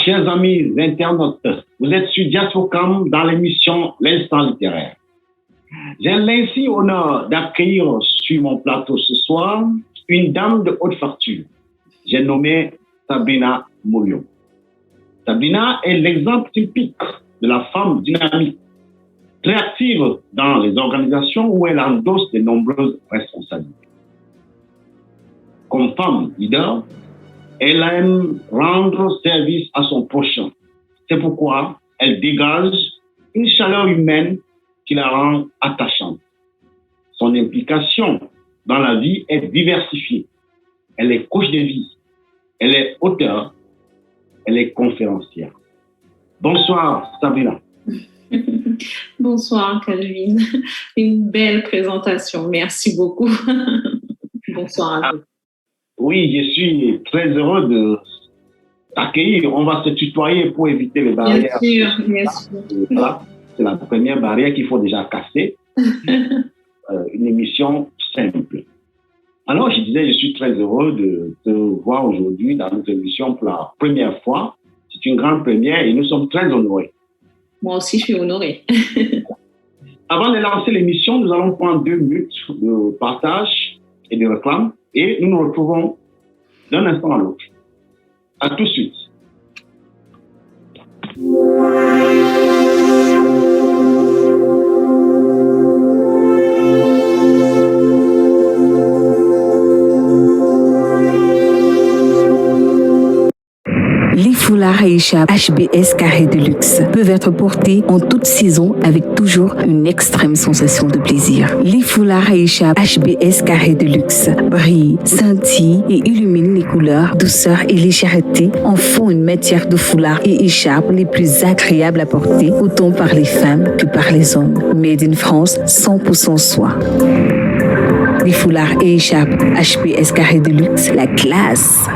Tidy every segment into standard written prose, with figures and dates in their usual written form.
chers amis internautes, vous êtes sur Diaspocam dans l'émission L'Instant littéraire. J'ai l'insigne honneur d'accueillir sur mon plateau ce soir une dame de haute facture. J'ai nommé Sabrina Moulion. Sabrina est l'exemple typique de la femme dynamique, très active dans les organisations où elle endosse de nombreuses responsabilités. Comme femme leader, elle aime rendre service à son prochain. C'est pourquoi elle dégage une chaleur humaine qui la rend attachante. Son implication dans la vie est diversifiée. Elle est coach de vie, elle est auteure, elle est conférencière. Bonsoir Sabrina. Bonsoir Calvin. Une belle présentation. Merci beaucoup. Bonsoir à vous. Oui, je suis très heureux de t'accueillir. On va se tutoyer pour éviter les barrières. Bien sûr, bien sûr. Voilà, c'est la première barrière qu'il faut déjà casser. Une émission simple. Alors, je disais, je suis très heureux de te voir aujourd'hui dans notre émission pour la première fois. C'est une grande première et nous sommes très honorés. Moi aussi, je suis honorée. Avant de lancer l'émission, nous allons prendre 2 minutes de partage et de réclame et nous nous retrouvons d'un instant à l'autre. À tout de suite. Les foulards Aïcha HBS Carré de luxe peuvent être portés en toute saison avec toujours une extrême sensation de plaisir. Les foulards Aïcha HBS Carré de luxe brillent, scintillent et illuminent les couleurs, douceur et légèreté en font une matière de foulard et écharpe les plus agréables à porter autant par les femmes que par les hommes. Made in France, 100% soie. Les foulards et écharpes HBS Carré de luxe, la classe.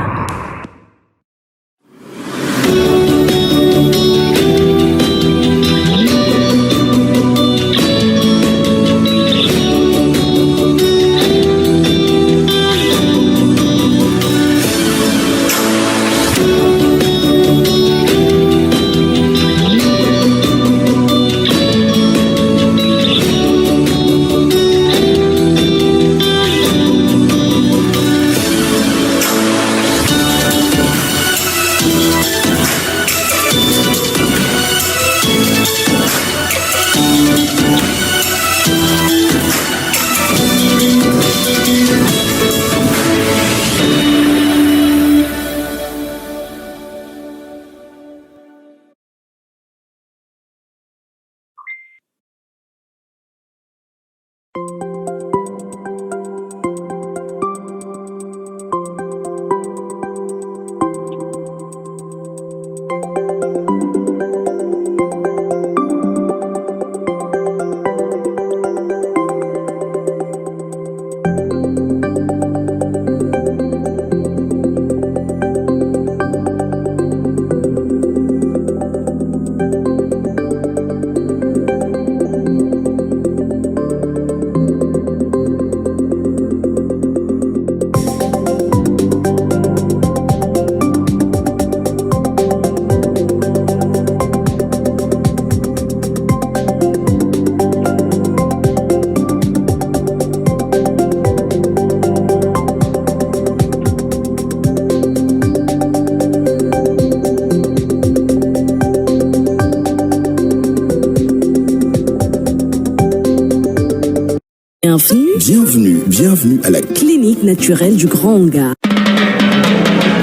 Bienvenue à la clinique naturelle du Grand Hangar.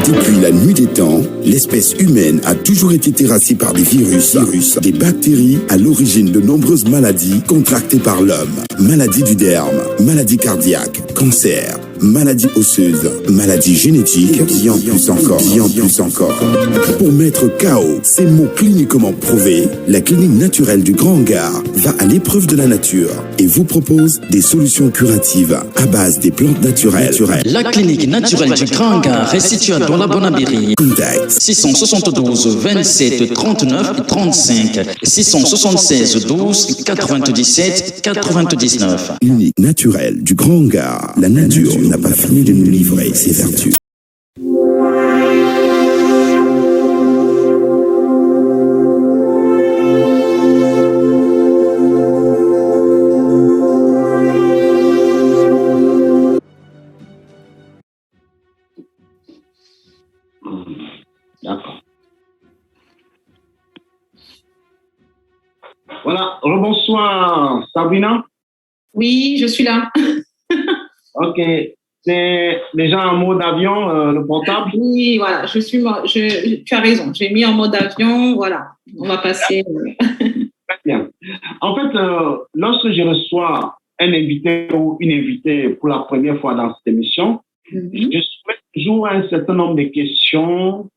Depuis la nuit des temps, l'espèce humaine a toujours été terrassée par des virus, des bactéries à l'origine de nombreuses maladies contractées par l'homme. Maladies du derme, maladies cardiaques, cancer, maladies osseuses, maladies génétiques, et en plus encore. Pour mettre KO ces mots cliniquement prouvés, la clinique naturelle du Grand Hangar va à l'épreuve de la nature et vous propose des solutions curatives à base des plantes naturelles. La clinique naturelle du Grand Hangar est située dans la Bonabéry. Contact 672 27 39 35 676 12 97 99. Clinique naturelle du Grand Hangar. La nature n'a pas fini de nous livrer ses vertus. Voilà, rebonsoir Sabrina. Oui, je suis là. Ok, c'est déjà en mode avion, le portable. Oui, voilà, tu as raison, j'ai mis en mode avion, voilà, on va passer. Très bien. En fait, lorsque je reçois un invité ou une invitée pour la première fois dans cette émission, je soumets toujours un certain nombre de questions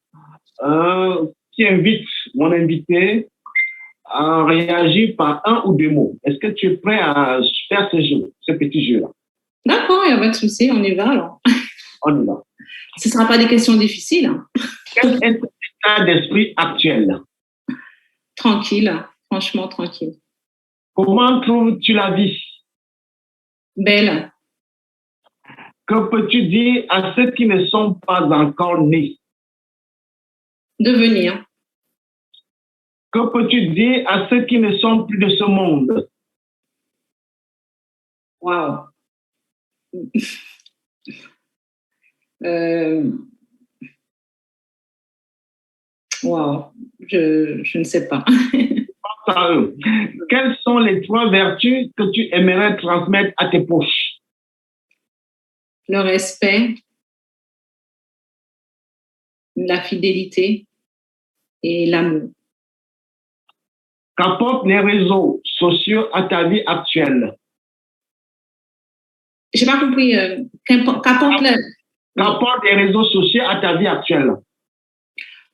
qui invitent mon invité à réagir par un ou deux mots. Est-ce que tu es prêt à faire ce petit jeu-là? D'accord, il n'y a pas de souci, on y va alors. On y va. Ce ne sera pas des questions difficiles. Hein. Quel est ton état d'esprit actuel? Tranquille, franchement tranquille. Comment trouves-tu la vie? Belle. Que peux-tu dire à ceux qui ne sont pas encore nés? Devenir. Que peux-tu dire à ceux qui ne sont plus de ce monde? Waouh. Waouh, je ne sais pas. Pense à eux. Quelles sont les trois vertus que tu aimerais transmettre à tes proches? Le respect, la fidélité et l'amour. Qu'apportent les réseaux sociaux à ta vie actuelle? Je n'ai pas compris. Qu'apporte Qu'apportent les réseaux sociaux à ta vie actuelle?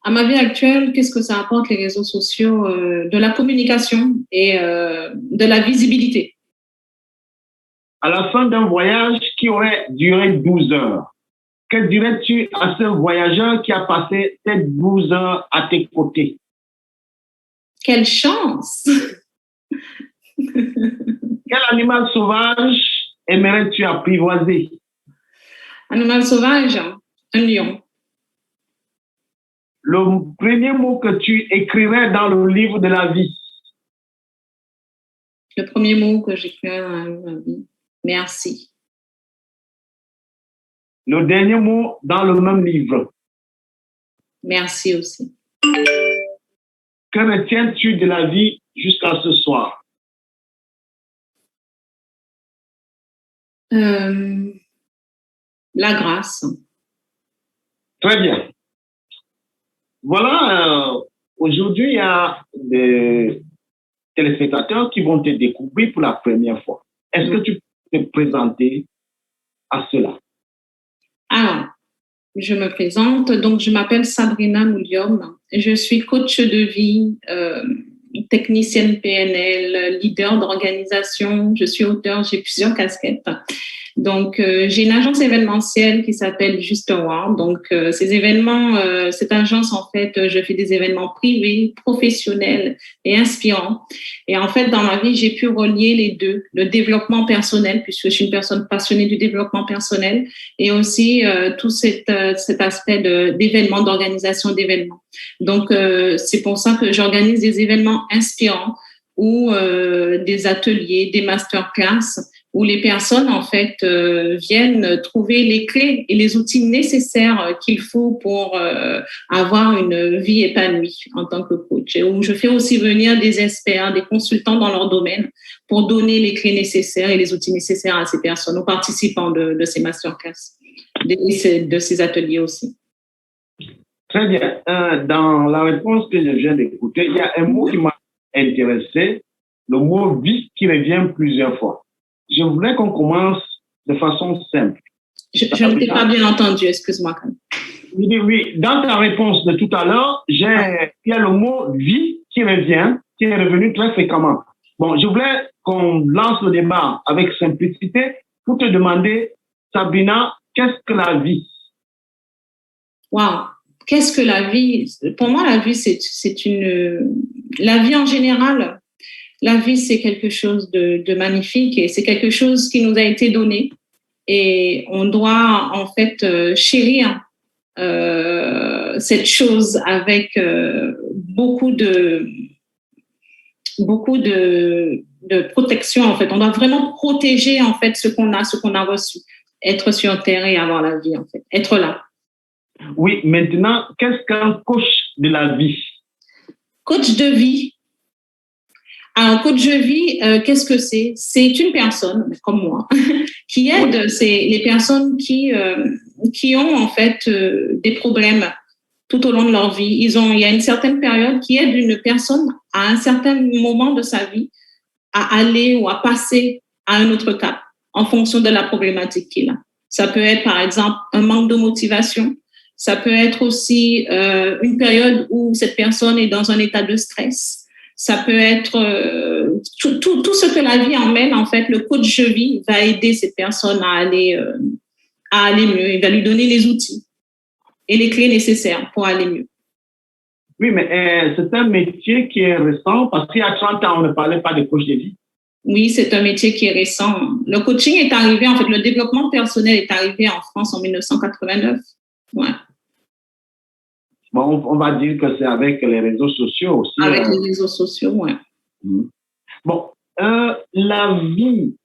À ma vie actuelle, qu'est-ce que ça apporte les réseaux sociaux? De la communication et de la visibilité. À la fin d'un voyage qui aurait duré 12 heures, que dirais-tu à ce voyageur qui a passé ces 12 heures à tes côtés? Quelle chance! Quel animal sauvage aimerais-tu apprivoiser? Animal sauvage, un lion. Le premier mot que tu écrirais dans le livre de la vie? Le premier mot que j'écrirais dans la vie. Merci. Le dernier mot dans le même livre? Merci aussi. Que retiens-tu de la vie jusqu'à ce soir? La grâce. Très bien. Voilà, aujourd'hui, il y a des téléspectateurs qui vont te découvrir pour la première fois. Est-ce que tu peux te présenter à cela? Alors, je me présente. Donc, je m'appelle Sabrina Mouliom. Je suis coach de vie, technicienne PNL, leader d'organisation. Je suis auteure, j'ai plusieurs casquettes. Donc, j'ai une agence événementielle qui s'appelle Just Award. Donc, ces événements, cette agence, en fait, je fais des événements privés, professionnels et inspirants. Et en fait, dans ma vie, j'ai pu relier les deux, le développement personnel, puisque je suis une personne passionnée du développement personnel, et aussi tout cet aspect d'événements, d'organisation d'événements. Donc, c'est pour ça que j'organise des événements inspirants ou des ateliers, des masterclass, où les personnes, en fait, viennent trouver les clés et les outils nécessaires qu'il faut pour avoir une vie épanouie en tant que coach. Et où je fais aussi venir des experts, des consultants dans leur domaine pour donner les clés nécessaires et les outils nécessaires à ces personnes, aux participants de ces masterclass, de ces ateliers aussi. Très bien. Dans la réponse que je viens d'écouter, il y a un mot qui m'a intéressé, le mot vie qui revient plusieurs fois. Je voulais qu'on commence de façon simple. Je ne t'ai pas bien entendu, excuse-moi. Oui, dans ta réponse de tout à l'heure, il y a le mot vie qui revient, qui est revenu très fréquemment. Bon, je voulais qu'on lance le débat avec simplicité pour te demander, Sabrina, qu'est-ce que la vie? Wow, qu'est-ce que la vie? Pour moi, la vie, la vie en général. La vie, c'est quelque chose de magnifique et c'est quelque chose qui nous a été donné. Et on doit, en fait, chérir cette chose avec beaucoup de protection, en fait. On doit vraiment protéger, en fait, ce qu'on a reçu. Être sur Terre et avoir la vie, en fait. Être là. Oui, maintenant, qu'est-ce qu'un coach de la vie? Coach de vie. Alors, coach de vie, qu'est-ce que c'est? C'est une personne, comme moi, qui aide les personnes qui ont en fait des problèmes tout au long de leur vie. Il y a une certaine période qui aide une personne à un certain moment de sa vie à aller ou à passer à un autre cap en fonction de la problématique qu'il a. Ça peut être, par exemple, un manque de motivation. Ça peut être aussi une période où cette personne est dans un état de stress. Ça peut être tout ce que la vie emmène. En fait, le coach de vie va aider cette personne à aller mieux. Il va lui donner les outils et les clés nécessaires pour aller mieux. Oui, mais c'est un métier qui est récent parce qu'il y a 30 ans, on ne parlait pas de coach de vie. Oui, c'est un métier qui est récent. Le coaching est arrivé, en fait, le développement personnel est arrivé en France en 1989. Ouais. Bon, on va dire que c'est avec les réseaux sociaux aussi. Avec les réseaux sociaux, oui. Bon, la vie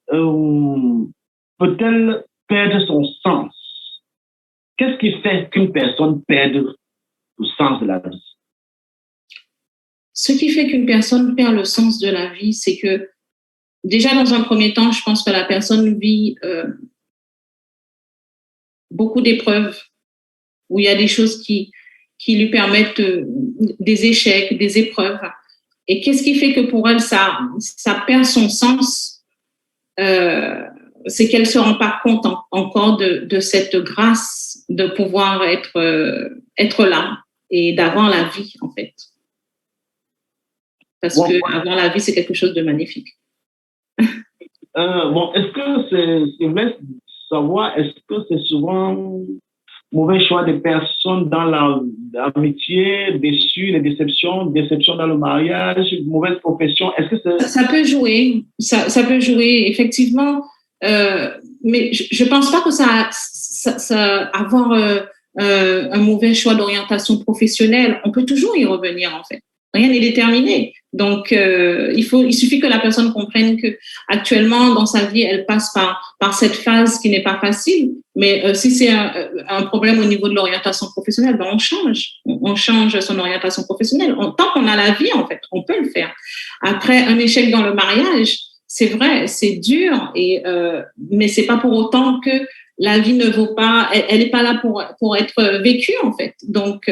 peut-elle perdre son sens? Qu'est-ce qui fait qu'une personne perde le sens de la vie? Ce qui fait qu'une personne perd le sens de la vie, c'est que déjà, dans un premier temps, je pense que la personne vit beaucoup d'épreuves où il y a des choses qui lui permettent des échecs, des épreuves. Et qu'est-ce qui fait que pour elle, ça perd son sens? C'est qu'elle ne se rend pas compte encore de cette grâce de pouvoir être là et d'avoir la vie, en fait. Parce que avoir la vie, c'est quelque chose de magnifique. Bon, est-ce que c'est vrai savoir, est-ce que c'est souvent mauvais choix des personnes dans l'amitié, les déceptions dans le mariage, mauvaise profession? Est-ce que ça peut jouer, ça peut jouer effectivement, mais je pense pas que ça avoir un mauvais choix d'orientation professionnelle. On peut toujours y revenir en fait. Rien n'est déterminé. Donc, il suffit que la personne comprenne que actuellement dans sa vie, elle passe par cette phase qui n'est pas facile. Mais si c'est un problème au niveau de l'orientation professionnelle, ben on change son orientation professionnelle. Tant qu'on a la vie, en fait, on peut le faire. Après, un échec dans le mariage, c'est vrai, c'est dur, mais c'est pas pour autant que la vie ne vaut pas. Elle n'est pas là pour être vécue, en fait. Donc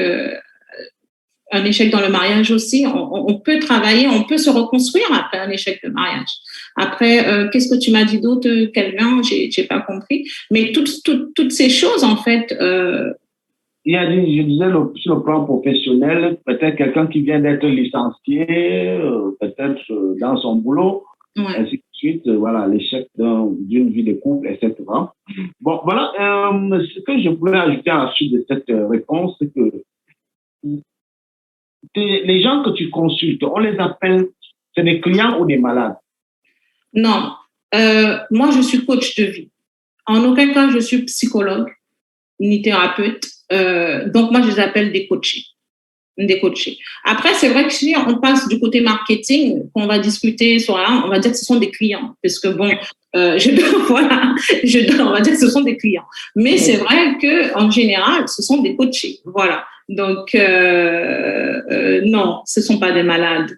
un échec dans le mariage aussi, on peut travailler, on peut se reconstruire après un échec de mariage. Après, qu'est-ce que tu m'as dit d'autre, Kelvin? J'ai pas compris. Mais toutes ces choses, en fait... je disais, sur le plan professionnel, peut-être quelqu'un qui vient d'être licencié, peut-être dans son boulot, ainsi de suite, voilà, l'échec d'une vie de couple, etc. Bon, voilà, ce que je voulais ajouter à la suite de cette réponse, c'est que les gens que tu consultes, on les appelle, c'est des clients ou des malades? Non. Moi, je suis coach de vie. En aucun cas, je suis psychologue ni thérapeute. Donc, moi, je les appelle des coachés. Après, c'est vrai que si on passe du côté marketing, qu'on va discuter sur là, on va dire que ce sont des clients. Parce que bon, on va dire que ce sont des clients. Mais c'est vrai qu'en général, ce sont des coachés. Voilà. Donc, non, ce ne sont pas des malades.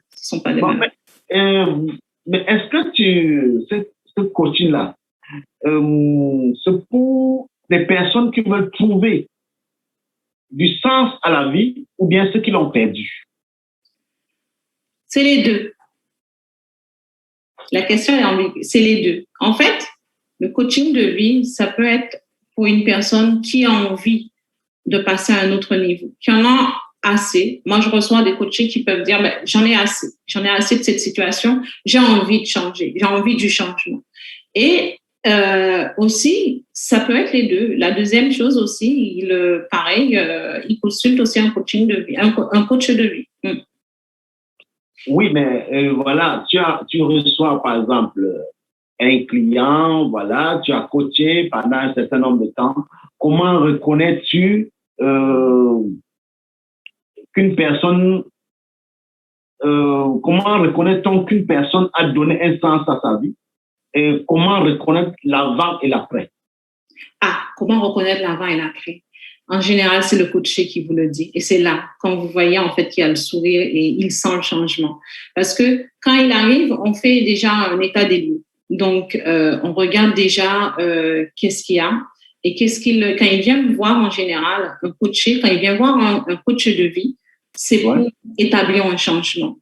Mais est-ce que ce coaching-là, c'est pour des personnes qui veulent trouver du sens à la vie ou bien ceux qui l'ont perdu? C'est les deux. La question est ambiguë. C'est les deux. En fait, le coaching de vie, ça peut être pour une personne qui a envie de passer à un autre niveau, qui en a assez. Moi, je reçois des coachés qui peuvent dire, j'en ai assez de cette situation, j'ai envie de changer, j'ai envie du changement. Et aussi, ça peut être les deux. La deuxième chose aussi, il consulte aussi un coaching de vie, un coach de vie. Oui, mais voilà, tu reçois par exemple un client, voilà, tu as coaché pendant un certain nombre de temps. Comment reconnais-tu qu'une personne, comment reconnaît-on qu'une personne a donné un sens à sa vie? Et comment reconnaître l'avant et l'après? Comment reconnaître l'avant et l'après? en général, c'est le coaché qui vous le dit. Et c'est là, quand vous voyez en fait qu'il y a le sourire et il sent le changement. Parce que quand il arrive, on fait déjà un état des lieux. Donc, on regarde déjà qu'est-ce qu'il y a. Et quand il vient me voir en général, un coaché, quand il vient voir un coach de vie, c'est pour établir un changement.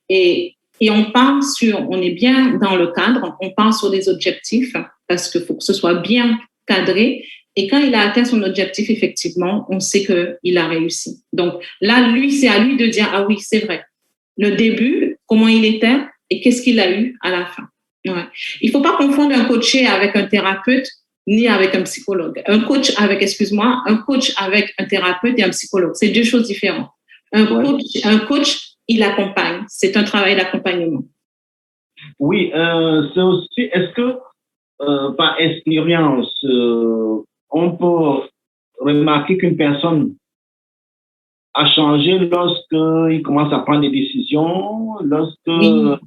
Et on est bien dans le cadre, on part sur des objectifs parce qu'il faut que ce soit bien cadré. Et quand il a atteint son objectif, effectivement, on sait qu'il a réussi. Donc là, c'est à lui de dire, ah oui, c'est vrai. Le début, comment il était et qu'est-ce qu'il a eu à la fin. Ouais. Il ne faut pas confondre un coaché avec un thérapeute ni avec un psychologue. Un coach avec un thérapeute et un psychologue, c'est deux choses différentes. Un coach, il accompagne. C'est un travail d'accompagnement. Oui, c'est aussi, est-ce que par expérience, on peut remarquer qu'une personne a changé lorsqu'il commence à prendre des décisions, lorsque le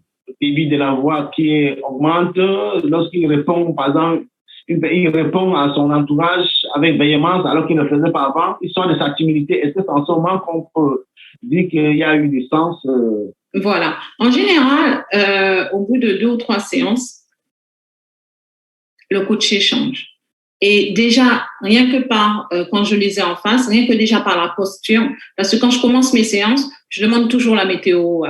débit de la voix qui augmente, lorsqu'il répond, par exemple, il répond à son entourage avec véhémence alors qu'il ne le faisait pas avant, il sort de sa timidité. Est-ce que c'est en ce moment qu'on peut dire qu'il y a eu du sens Voilà. En général, au bout de 2 ou 3 séances, le coaché change. Et déjà, rien que quand je les ai en face, rien que déjà par la posture, parce que quand je commence mes séances, je demande toujours la météo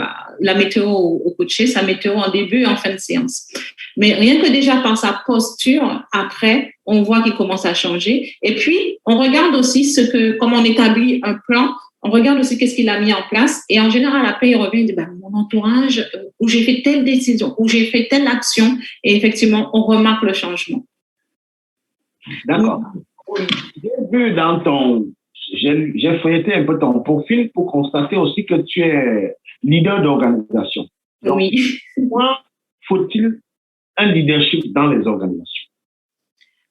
au coaché, sa météo en début et en fin de séance. Mais rien que déjà par sa posture, après, on voit qu'il commence à changer. Et puis, on regarde aussi comme on établit un plan, on regarde aussi qu'est-ce qu'il a mis en place. Et en général, après, il revient et dit, mon entourage, où j'ai fait telle décision, où j'ai fait telle action. Et effectivement, on remarque le changement. D'accord. J'ai vu j'ai feuilleté un peu ton profil pour constater aussi que tu es leader d'organisation. Donc, oui. Pourquoi faut-il un leadership dans les organisations?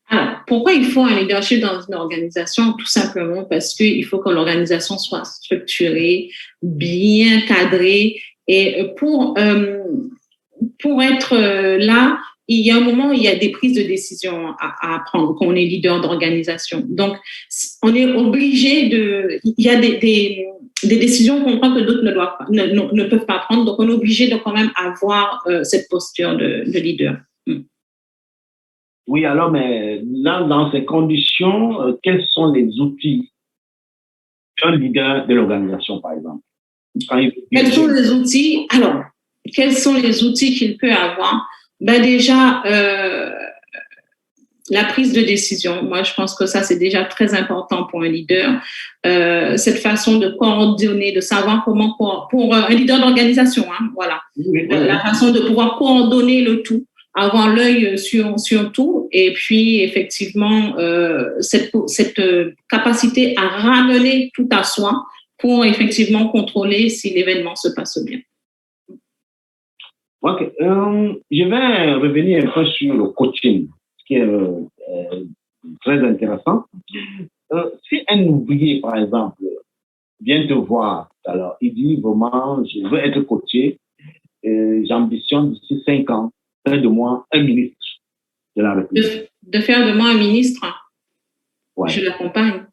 Alors, pourquoi il faut un leadership dans une organisation? Tout simplement parce qu'il faut que l'organisation soit structurée, bien cadrée. Et pour être là, il y a un moment où il y a des prises de décision à prendre quand on est leader d'organisation. Donc, on est obligé il y a des décisions qu'on prend que d'autres ne peuvent pas prendre. Donc, on est obligé de quand même avoir cette posture de leader. Oui, alors, mais là, dans ces conditions, quels sont les outils d'un leader de l'organisation, par exemple? Quels sont les outils? Alors, quels sont les outils qu'il peut avoir? Déjà, la prise de décision. Moi, je pense que ça, c'est déjà très important pour un leader. Cette façon de coordonner, de savoir comment, pour un leader d'organisation, voilà. La façon de pouvoir coordonner le tout, avoir l'œil sur tout, et puis, effectivement, cette capacité à ramener tout à soi pour, effectivement, contrôler si l'événement se passe bien. Ok. Je vais revenir un peu sur le coaching, ce qui est très intéressant. Si un ouvrier, par exemple, vient te voir, alors il dit vraiment, je veux être coaché, j'ambitionne d'ici 5 ans, faire de moi un ministre de la République. De faire de moi un ministre, ouais. Je l'accompagne.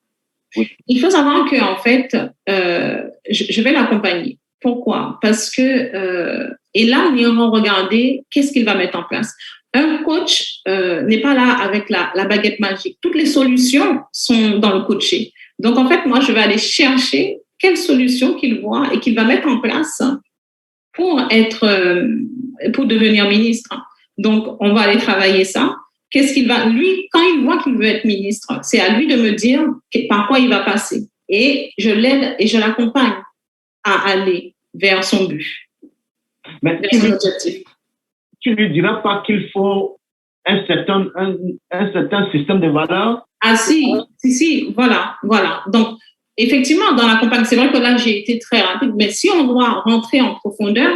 Oui. Il faut savoir que en fait, je vais l'accompagner. Pourquoi? Parce que, et là, on ira regarder qu'est-ce qu'il va mettre en place. Un coach n'est pas là avec la baguette magique. Toutes les solutions sont dans le coaché. Donc, en fait, moi, je vais aller chercher quelles solutions qu'il voit et qu'il va mettre en place pour devenir ministre. Donc, on va aller travailler ça. Qu'est-ce qu'il va, lui, quand il voit qu'il veut être ministre, c'est à lui de me dire par quoi il va passer. Et je l'aide et je l'accompagne à aller vers son but. Mais vers son objectif. Tu lui diras pas qu'il faut un certain système de valeurs? Ah si, voilà. Donc, effectivement, dans l'accompagnement, c'est vrai que là, j'ai été très rapide, mais si on doit rentrer en profondeur,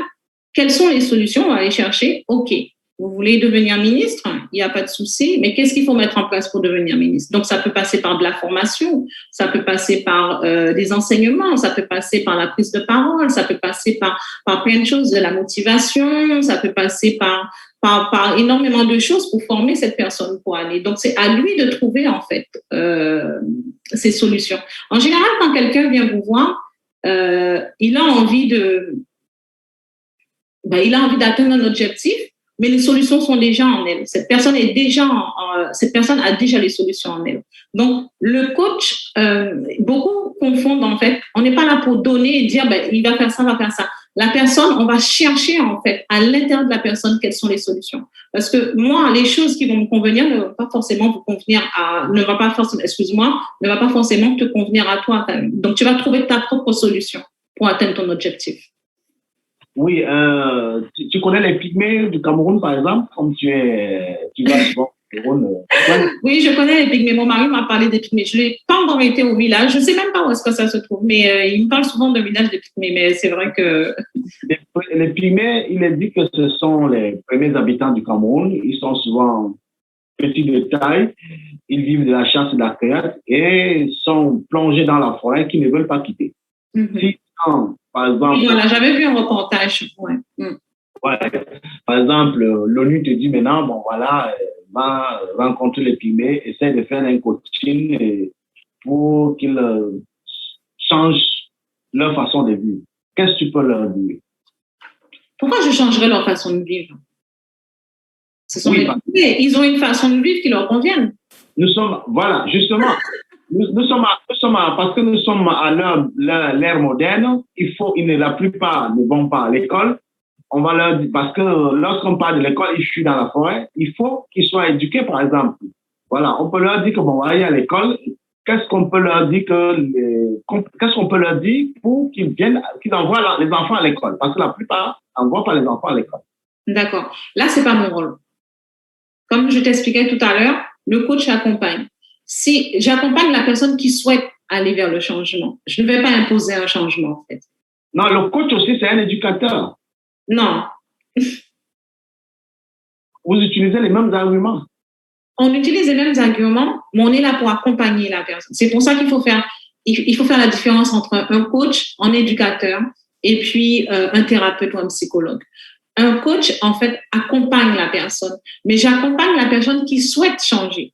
quelles sont les solutions? On va aller chercher, OK, Vous voulez devenir ministre? Il n'y a pas de souci. Mais qu'est-ce qu'il faut mettre en place pour devenir ministre? Donc, ça peut passer par de la formation, ça peut passer par des enseignements, ça peut passer par la prise de parole, ça peut passer par plein de choses, de la motivation, ça peut passer par énormément de choses pour former cette personne pour aller. Donc, c'est à lui de trouver, en fait, ces solutions. En général, quand quelqu'un vient vous voir, il a envie d'atteindre un objectif, mais les solutions sont déjà en elle. Cette personne a déjà les solutions en elle. Donc, le coach, beaucoup confondent en fait. On n'est pas là pour donner et dire, il va faire ça, va faire ça. La personne, on va chercher en fait à l'intérieur de la personne quelles sont les solutions. Parce que moi, les choses qui vont me convenir ne vont pas forcément te convenir à toi. Donc, tu vas trouver ta propre solution pour atteindre ton objectif. Oui, tu connais les pygmées du Cameroun, par exemple, comme tu vas souvent au Cameroun. Oui, je connais les pygmées. Mon mari m'a parlé des pygmées. Je n'ai pas encore été au village. Je ne sais même pas où est-ce que ça se trouve, mais il me parle souvent de village des pygmées. Mais c'est vrai que... Les pygmées, il est dit que ce sont les premiers habitants du Cameroun. Ils sont souvent petits de taille. Ils vivent de la chasse et de la cueillette et sont plongés dans la forêt qu'ils ne veulent pas quitter. Si, par exemple, voilà, j'avais vu un reportage. Ouais. Ouais. Par exemple, l'ONU te dit maintenant, va rencontrer les pygmées, essaie de faire un coaching pour qu'ils changent leur façon de vivre. Qu'est-ce que tu peux leur dire? Pourquoi je changerais leur façon de vivre? Ce sont les pygmées. Ils ont une façon de vivre qui leur convient. Nous sommes, voilà, justement. Parce que nous sommes à l'ère moderne, la plupart ne vont pas à l'école. On va leur dire, parce que lorsqu'on parle de l'école, ils fuient dans la forêt, il faut qu'ils soient éduqués, par exemple. Voilà, on peut leur dire qu'on va aller à l'école. Qu'est-ce qu'on peut leur dire pour qu'ils envoient les enfants à l'école? Parce que la plupart n'envoient pas les enfants à l'école. D'accord. Là, c'est pas mon rôle. Comme je t'expliquais tout à l'heure, le coach accompagne. Si j'accompagne la personne qui souhaite aller vers le changement, je ne vais pas imposer un changement, en fait. Non, le coach aussi, c'est un éducateur. Non. Vous utilisez les mêmes arguments. On utilise les mêmes arguments, mais on est là pour accompagner la personne. C'est pour ça qu'il faut faire la différence entre un coach, un éducateur, et puis un thérapeute ou un psychologue. Un coach, en fait, accompagne la personne, mais j'accompagne la personne qui souhaite changer.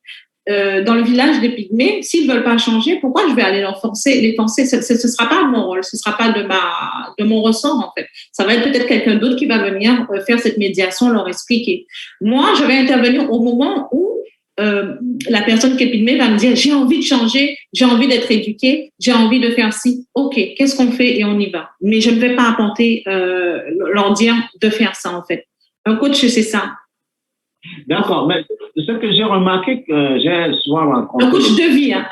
Dans le village des pygmées, s'ils ne veulent pas changer, pourquoi je vais aller les forcer? Ce ne sera pas mon rôle, ce ne sera pas de mon ressort, en fait. Ça va être peut-être quelqu'un d'autre qui va venir faire cette médiation, leur expliquer. Moi, je vais intervenir au moment où la personne qui est pygmée va me dire, j'ai envie de changer, j'ai envie d'être éduquée, j'ai envie de faire ci. OK, qu'est-ce qu'on fait? Et on y va. Mais je ne vais pas apporter, leur dire de faire ça, en fait. Un coach, c'est ça. D'accord, mais ce que j'ai remarqué, que j'ai souvent rencontré... Un coach de vie, hein.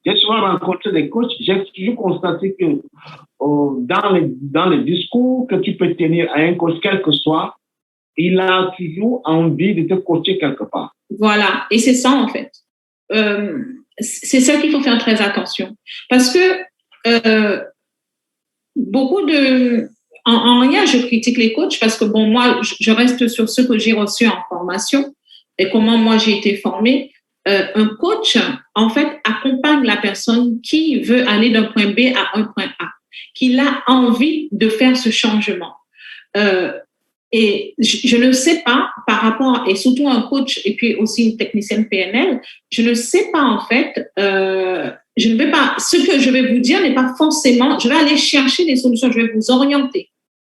J'ai souvent rencontré des coachs, j'ai toujours constaté que dans les discours que tu peux tenir à un coach, quel que soit, il a toujours envie de te coacher quelque part. Voilà, et c'est ça en fait. C'est ça qu'il faut faire très attention. Parce que en rien, je critique les coachs parce que bon, moi, je reste sur ce que j'ai reçu en formation et comment moi j'ai été formée. Un coach, en fait, accompagne la personne qui veut aller d'un point B à un point A, qui a envie de faire ce changement. Et je ne sais pas par rapport, et surtout un coach et puis aussi une technicienne PNL, je ne sais pas en fait, je ne vais pas, ce que je vais vous dire n'est pas forcément, je vais aller chercher des solutions, je vais vous orienter.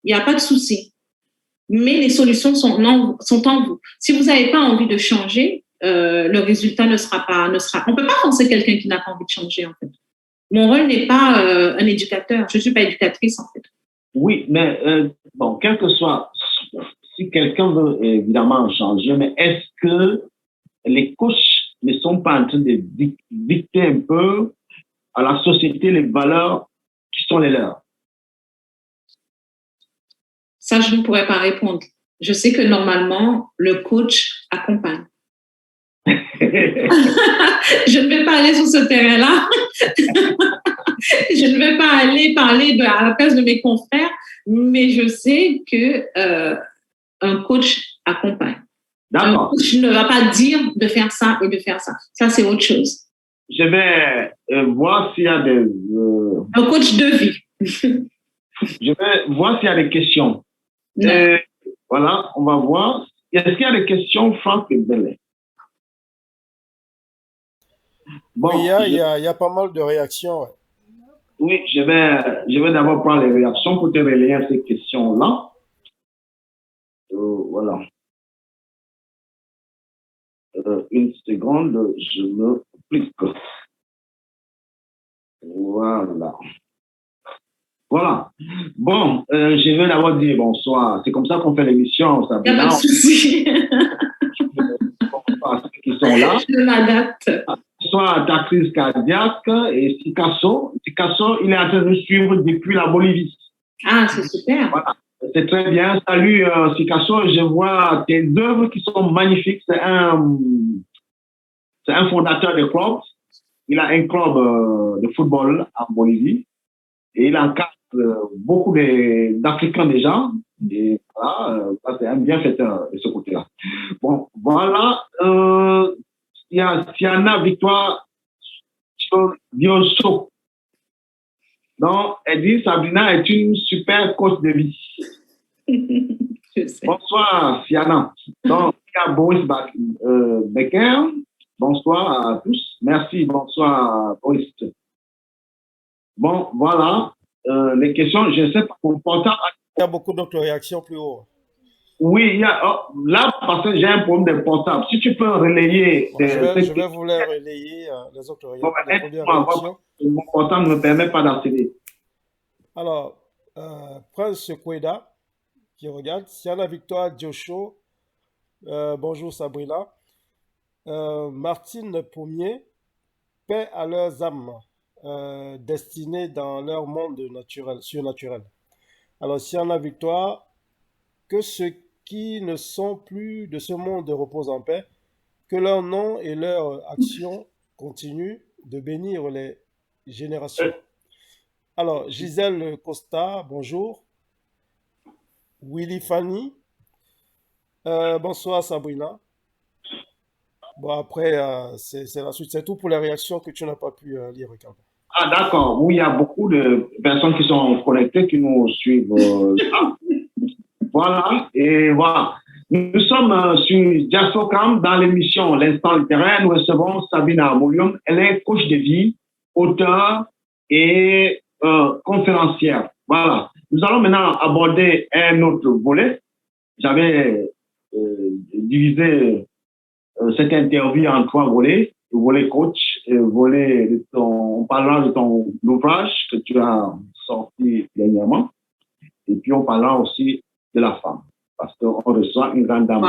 Il n'y a pas de souci. Mais les solutions sont en vous. Si vous n'avez pas envie de changer, le résultat ne sera pas. On ne peut pas forcer quelqu'un qui n'a pas envie de changer, en fait. Mon rôle n'est pas un éducateur. Je ne suis pas éducatrice, en fait. Oui, mais bon, quel que soit, si quelqu'un veut évidemment changer, mais est-ce que les coachs ne sont pas en train de dicter un peu à la société les valeurs qui sont les leurs? Ça, je ne pourrais pas répondre. Je sais que normalement, le coach accompagne. Je ne vais pas aller sur ce terrain-là. Je ne vais pas aller parler à la place de mes confrères, mais je sais que Un coach accompagne. Un D'accord. coach ne va pas dire de faire ça et de faire ça. Ça, c'est autre chose. Je vais voir s'il y a des... Un coach de vie. Je vais voir s'il y a des questions. Non. Voilà, on va voir. Est-ce qu'il y a des questions, Franck et Bellet? Bon, Oui, il y a pas mal de réactions. Ouais. oui, je vais d'abord prendre les réactions pour te relayer ces questions-là. Voilà. Une seconde, je me clique. Voilà. Voilà. Bon, je vais d'abord dire bonsoir. C'est comme ça qu'on fait l'émission, Il n'y a pas de Sabrina. souci. Bonsoir à ceux qui sont là. Je m'adapte. Bonsoir à ta crise cardiaque et Picasso. Picasso, il est en train de suivre depuis la Bolivie. Ah, c'est super. Voilà. C'est très bien. Salut, Picasso. Je vois tes œuvres qui sont magnifiques. C'est un fondateur de club. Il a un club de football en Bolivie. Et il encadre beaucoup d'Africains déjà. Et voilà, ça c'est un bienfaiteur de ce côté-là. Bon, voilà. Il y a Siana Victoire Diosso. Donc, elle dit Sabrina est une super coach de vie. Je sais. Bonsoir, Siana. Donc, il y a Boris Becker. Bonsoir à tous. Merci. Bonsoir, Boris. Bon, voilà. Les questions, je ne sais pas. Il y a beaucoup d'autres réactions plus haut. Oui, il y a, là, parce que j'ai un problème de portable. Si tu peux relayer. Bon, je vais vous les relayer, les autres réactions. Mon portable ne me permet pas d'accéder. Alors, Prince Kweda, qui regarde. Siana Victoire Diocho. Bonjour Sabrina. Martine Pommier. Paix à leurs âmes. Destinés dans leur monde surnaturel. Alors, Siana Victoire, que ceux qui ne sont plus de ce monde reposent en paix, que leur nom et leur action continuent de bénir les générations. Alors, Gisèle Costa, bonjour. Willy Fanny, bonsoir Sabrina. Bon, après, c'est la suite. C'est tout pour les réactions que tu n'as pas pu lire, Ricardo. Ah, d'accord. Oui, il y a beaucoup de personnes qui sont connectées, qui nous suivent. Voilà. Et voilà. Nous sommes sur Diaspocam dans l'émission L'Instant littéraire. Nous recevons Sabina Moulium. Elle est coach de vie, auteure et conférencière. Voilà. Nous allons maintenant aborder un autre volet. J'avais divisé cette interview en 3 volets. Le volet coach, le volet on parlera de ton ouvrage que tu as sorti dernièrement. Et puis on parlera aussi de la femme. Parce qu'on reçoit une grande dame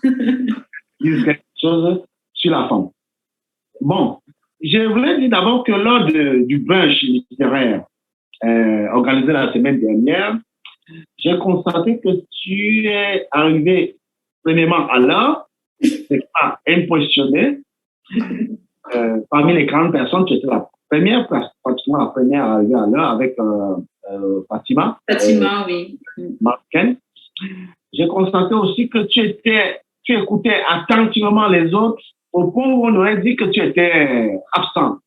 qui dit quelque chose sur la femme. Bon, je voulais dire d'abord que lors du brunch littéraire organisé la semaine dernière, j'ai constaté que tu es arrivé premièrement à l'heure, c'est pas impressionné. Parmi les grandes personnes, tu étais la première, pratiquement la première à arriver à l'heure avec Fatima. Fatima, oui. Marken. J'ai constaté aussi que tu écoutais attentivement les autres au point où on aurait dit que tu étais absent.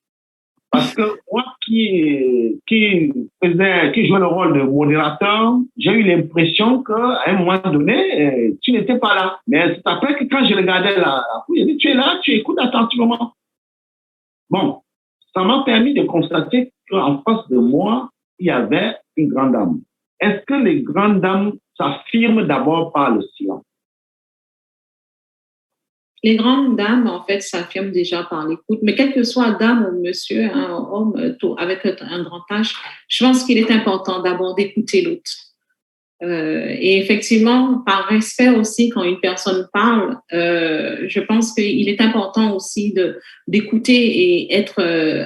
Parce que moi qui jouais le rôle de modérateur, j'ai eu l'impression qu'à un moment donné, tu n'étais pas là. Mais c'est après que quand je regardais la j'ai dit, tu es là, tu écoutes attentivement. Bon, ça m'a permis de constater qu'en face de moi, il y avait une grande dame. Est-ce que les grandes dames s'affirment d'abord par le silence? Les grandes dames, en fait, s'affirment déjà par l'écoute. Mais quel que soit dame ou monsieur, un homme avec un grand âge, je pense qu'il est important d'abord d'écouter l'autre. Et effectivement, par respect aussi, quand une personne parle, je pense qu'il est important aussi d'écouter et être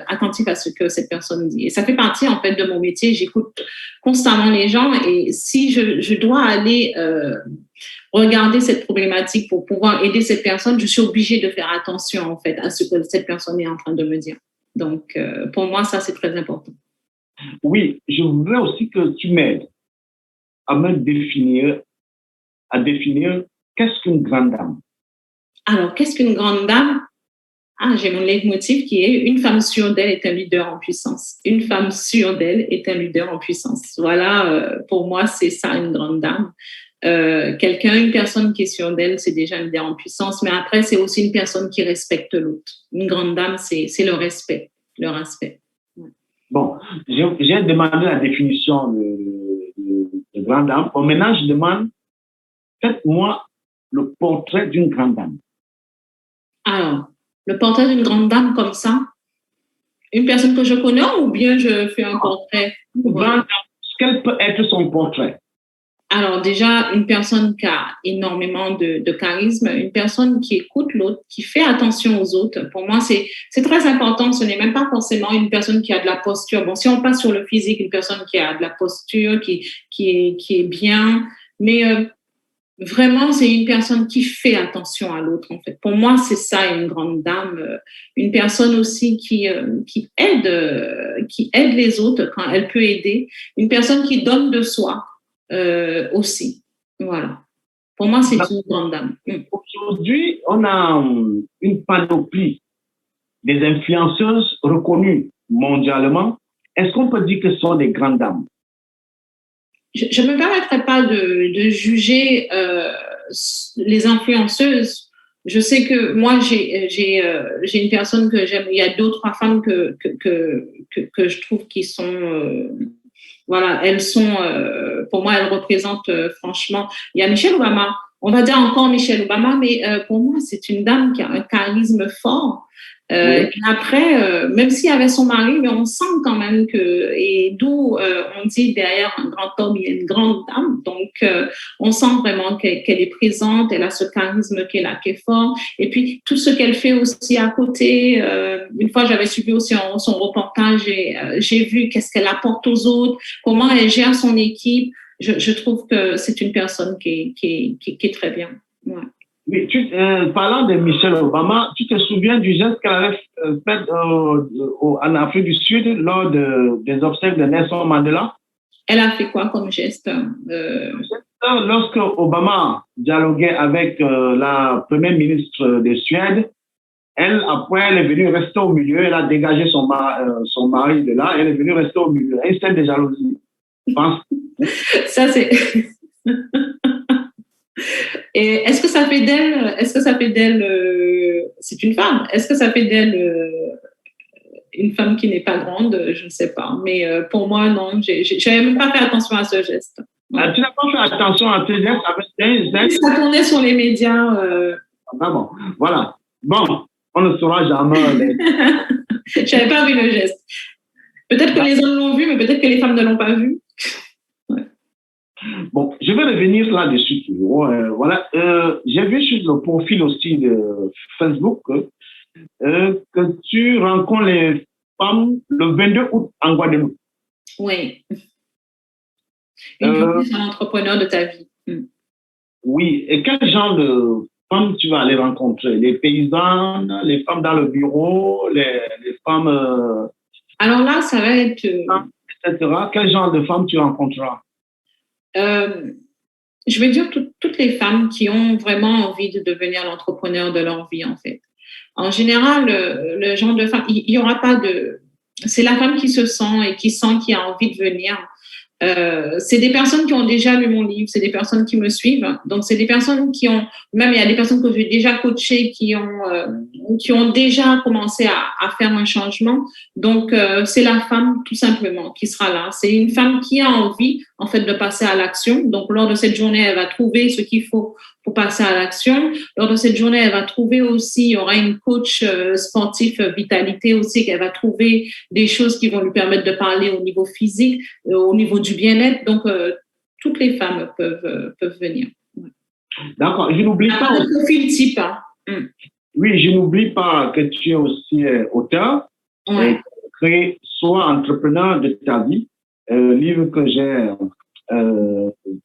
attentif à ce que cette personne dit. Et ça fait partie, en fait, de mon métier. J'écoute constamment les gens et si je dois aller regarder cette problématique pour pouvoir aider cette personne, je suis obligée de faire attention, en fait, à ce que cette personne est en train de me dire. Donc, pour moi, ça, c'est très important. Oui, je voudrais aussi que tu m'aides à me définir à définir qu'est-ce qu'une grande dame. Alors, qu'est-ce qu'une grande dame? J'ai mon leitmotiv qui est une femme sûre d'elle est un leader en puissance. Une femme sûre d'elle est un leader en puissance. Voilà, pour moi, c'est ça une grande dame. Une personne qui est sûre d'elle, c'est déjà un leader en puissance, mais après, c'est aussi une personne qui respecte l'autre. Une grande dame, c'est le respect, le respect. Ouais. Bon, j'ai demandé la définition de grande dame. Bon, maintenant, je demande, faites-moi le portrait d'une grande dame. Alors, le portrait d'une grande dame comme ça, une personne que je connais ou bien je fais un portrait? Quel peut être son portrait? Alors déjà, une personne qui a énormément de charisme, une personne qui écoute l'autre, qui fait attention aux autres. Pour moi, c'est très important. Ce n'est même pas forcément une personne qui a de la posture. Bon, si on passe sur le physique, une personne qui a de la posture, qui est bien, mais vraiment, c'est une personne qui fait attention à l'autre, en fait. Pour moi, c'est ça, une grande dame. Une personne aussi qui aide les autres quand elle peut aider. Une personne qui donne de soi aussi. Voilà. Pour moi, c'est une grande dame. Aujourd'hui, on a une panoplie des influenceuses reconnues mondialement. Est-ce qu'on peut dire que ce sont des grandes dames? Je ne me permettrai pas de juger les influenceuses. Je sais que moi, j'ai une personne que j'aime. Il y a 2 ou 3 femmes que je trouve qui sont... voilà, elles sont... pour moi, elles représentent franchement... Il y a Michelle Obama. On va dire encore Michelle Obama, mais pour moi, c'est une dame qui a un charisme fort. Oui. Et après, même s'il y avait son mari, mais on sent quand même que, et d'où on dit derrière un grand homme, il y a une grande dame. Donc, on sent vraiment qu'elle est présente, elle a ce charisme qui est fort. Et puis, tout ce qu'elle fait aussi à côté, une fois, j'avais suivi aussi son reportage et j'ai vu qu'est-ce qu'elle apporte aux autres, comment elle gère son équipe. Je trouve que c'est une personne qui est très bien. Ouais. Oui, parlant de Michelle Obama, tu te souviens du geste qu'elle avait fait en Afrique du Sud lors des obsèques de Nelson Mandela? Elle a fait quoi comme geste? Lorsque Obama dialoguait avec la première ministre de Suède, elle est venue rester au milieu, elle a dégagé son mari de là, elle est venue rester au milieu. Et c'est de jalousie. Je pense. Ça, c'est... Et est-ce que ça fait d'elle, c'est une femme, est-ce que ça fait d'elle une femme qui n'est pas grande? Je ne sais pas. Mais pour moi, non, je n'avais même pas fait attention à ce geste. Ouais. Tu n'as pas fait attention à ce geste? Ça tournait sur les médias. Ah bon, voilà. Bon, on ne saura jamais. Je n'avais pas vu le geste. Peut-être que les hommes l'ont vu, mais peut-être que les femmes ne l'ont pas vu. Bon, je vais revenir là-dessus. Voilà, j'ai vu sur le profil aussi de Facebook que tu rencontres les femmes le 22 août en Guadeloupe. Oui. Une journée sur l'entrepreneur de ta vie. Oui, et quel genre de femmes tu vas aller rencontrer? Les paysannes, les femmes dans le bureau, les femmes... Alors là, ça va être... etc. Quel genre de femmes tu rencontreras? Je vais dire toutes les femmes qui ont vraiment envie de devenir l'entrepreneur de leur vie, en fait. En général, le genre de femme, il y aura pas de... C'est la femme qui se sent et qui sent qu'il a envie de venir. C'est des personnes qui ont déjà lu mon livre, c'est des personnes qui me suivent. Donc, c'est des personnes qui ont... Même, il y a des personnes que j'ai déjà coachées qui ont déjà commencé à faire un changement. Donc, c'est la femme, tout simplement, qui sera là. C'est une femme qui a envie, en fait, de passer à l'action. Donc, lors de cette journée, elle va trouver ce qu'il faut pour passer à l'action. Lors de cette journée, elle va trouver aussi, il y aura une coach sportif vitalité aussi, qu'elle va trouver des choses qui vont lui permettre de parler au niveau physique, au niveau du bien-être. Donc, toutes les femmes peuvent venir. Ouais. D'accord. Je n'oublie pas... Un profil type. Hein. Oui, je n'oublie pas que tu es aussi auteur. Ouais. Et créé Sois entrepreneur de ta vie, livre que j'ai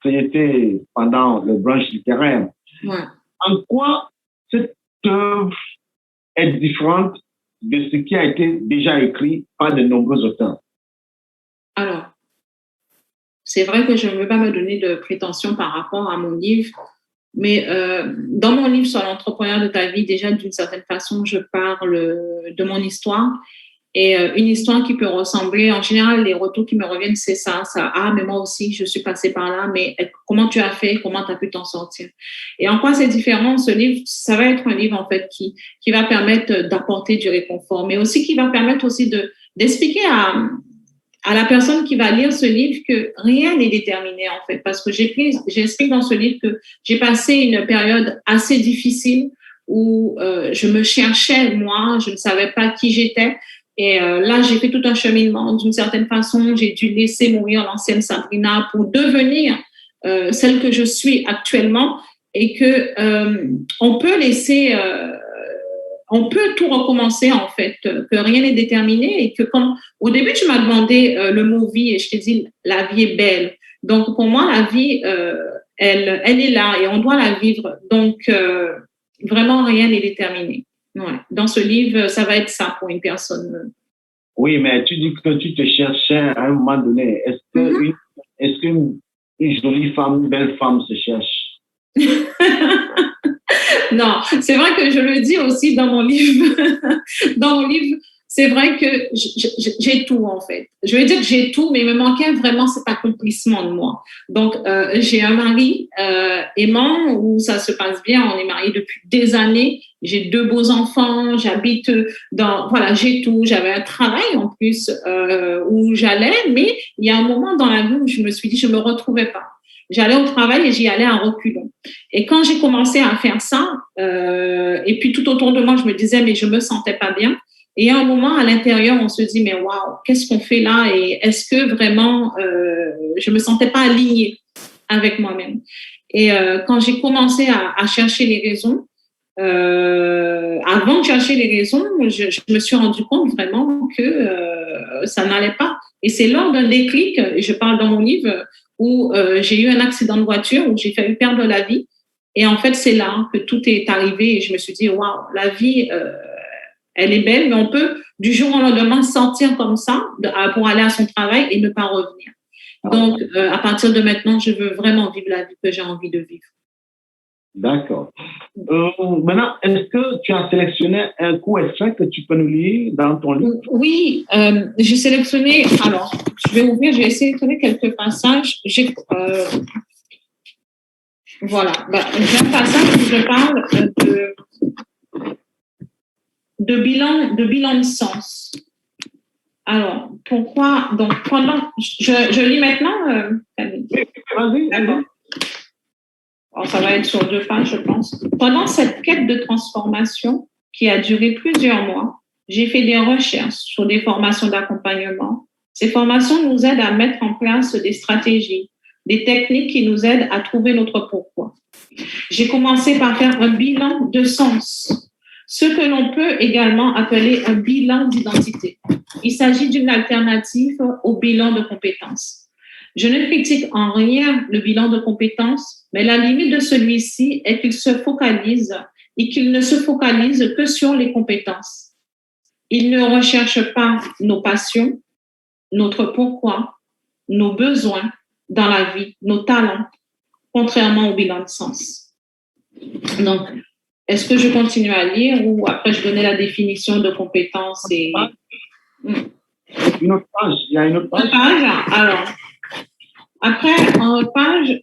créé pendant le branche littéraire. Ouais. En quoi cette œuvre est différente de ce qui a été déjà écrit par de nombreux auteurs? Alors, c'est vrai que je ne veux pas me donner de prétention par rapport à mon livre. Mais dans mon livre sur l'entrepreneur de ta vie, déjà d'une certaine façon, je parle de mon histoire. Et une histoire qui peut ressembler, en général, les retours qui me reviennent, c'est ça. Ah, mais moi aussi, je suis passée par là, mais comment tu as fait? Comment tu as pu t'en sortir? Et en quoi c'est différent? Ce livre, ça va être un livre, en fait, qui va permettre d'apporter du réconfort, mais aussi qui va permettre aussi d'expliquer à la personne qui va lire ce livre que rien n'est déterminé, en fait, parce que j'explique dans ce livre que j'ai passé une période assez difficile où je me cherchais, moi, je ne savais pas qui j'étais. Et là, j'ai fait tout un cheminement. D'une certaine façon, j'ai dû laisser mourir l'ancienne Sabrina pour devenir celle que je suis actuellement et que on peut tout recommencer en fait, que rien n'est déterminé et que comme au début tu m'as demandé le mot vie et je t'ai dit la vie est belle. Donc pour moi la vie elle est là et on doit la vivre. Donc vraiment rien n'est déterminé. Ouais. Dans ce livre, ça va être ça pour une personne. Oui, mais tu dis que tu te cherchais à un moment donné. Est-ce qu'une jolie femme, une belle femme se cherche? Non, c'est vrai que je le dis aussi dans mon livre. Dans mon livre, c'est vrai que j'ai tout en fait. Je veux dire que j'ai tout, mais il me manquait vraiment cet accomplissement de moi. Donc, j'ai un mari aimant où ça se passe bien. On est mariés depuis des années. J'ai 2 beaux enfants. J'habite voilà, j'ai tout. J'avais un travail en plus où j'allais, mais il y a un moment dans la vie où je me suis dit, je me retrouvais pas. J'allais au travail et j'y allais à reculons. Et quand j'ai commencé à faire ça, et puis tout autour de moi, je me disais, mais je me sentais pas bien. Et à un moment, à l'intérieur, on se dit, mais waouh, qu'est-ce qu'on fait là? Et est-ce que vraiment, je me sentais pas alignée avec moi-même? Et quand j'ai commencé à chercher les raisons, avant de chercher les raisons, je me suis rendu compte vraiment que ça n'allait pas. Et c'est lors d'un déclic, et je parle dans mon livre, où j'ai eu un accident de voiture, où j'ai failli perdre la vie. Et en fait, c'est là que tout est arrivé et je me suis dit, waouh, la vie, elle est belle, mais on peut du jour au lendemain sortir comme ça pour aller à son travail et ne pas revenir. Donc, à partir de maintenant, je veux vraiment vivre la vie que j'ai envie de vivre. D'accord. Maintenant, est-ce que tu as sélectionné un court extrait que tu peux nous lire dans ton livre? Oui, j'ai sélectionné, alors, je vais sélectionner quelques passages. Voilà, j'ai un passage où je parle de bilan de sens. Alors, pourquoi, donc, je lis maintenant, Vas-y. D'accord. Alors, ça va être sur 2 pages, je pense. Pendant cette quête de transformation qui a duré plusieurs mois, j'ai fait des recherches sur des formations d'accompagnement. Ces formations nous aident à mettre en place des stratégies, des techniques qui nous aident à trouver notre pourquoi. J'ai commencé par faire un bilan de sens, ce que l'on peut également appeler un bilan d'identité. Il s'agit d'une alternative au bilan de compétences. Je ne critique en rien le bilan de compétences, mais la limite de celui-ci est qu'il se focalise et qu'il ne se focalise que sur les compétences. Il ne recherche pas nos passions, notre pourquoi, nos besoins dans la vie, nos talents, contrairement au bilan de sens. Donc, est-ce que je continue à lire ou après je donnais la définition de compétences et... Une autre page, il y a une autre page. Alors, après, en haute page,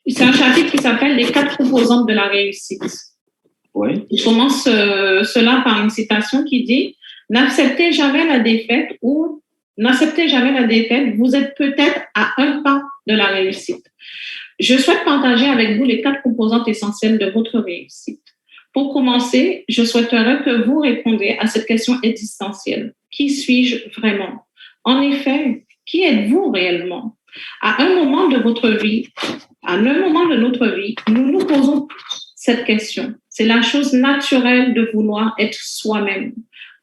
c'est un chapitre qui s'appelle « Les 4 composantes de la réussite ». Oui. Je commence cela par une citation qui dit « N'acceptez jamais la défaite ou n'acceptez jamais la défaite, vous êtes peut-être à un pas de la réussite ». Je souhaite partager avec vous les 4 composantes essentielles de votre réussite. Pour commencer, je souhaiterais que vous répondiez à cette question existentielle. Qui suis-je vraiment? En effet, qui êtes-vous réellement? À un moment de votre vie, à un moment de notre vie, nous nous posons cette question. C'est la chose naturelle de vouloir être soi-même,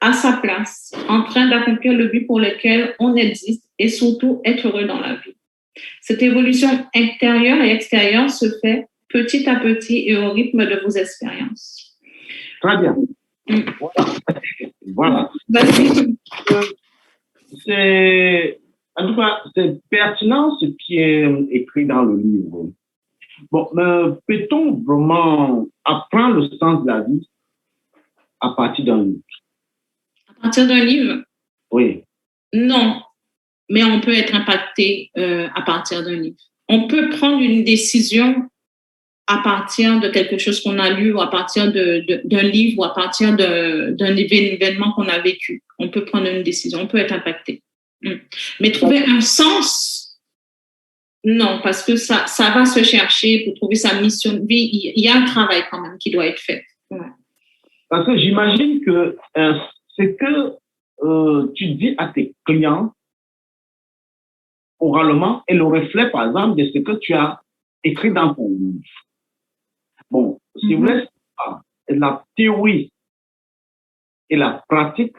à sa place, en train d'accomplir le but pour lequel on existe et surtout être heureux dans la vie. Cette évolution intérieure et extérieure se fait petit à petit et au rythme de vos expériences. Très bien. Voilà. En tout cas, c'est pertinent ce qui est écrit dans le livre. Bon, mais peut-on vraiment apprendre le sens de la vie à partir d'un livre? À partir d'un livre? Oui. Non, mais on peut être impacté à partir d'un livre. On peut prendre une décision à partir de quelque chose qu'on a lu ou à partir d'un livre ou à partir d'un événement qu'on a vécu. On peut prendre une décision, on peut être impacté. Mais trouver un sens, non, parce que ça va se chercher pour trouver sa mission de vie. Il y a un travail quand même qui doit être fait. Ouais. Parce que j'imagine que ce que tu dis à tes clients oralement est le reflet, par exemple, de ce que tu as écrit dans ton livre. Bon, si vous laissez la théorie et la pratique,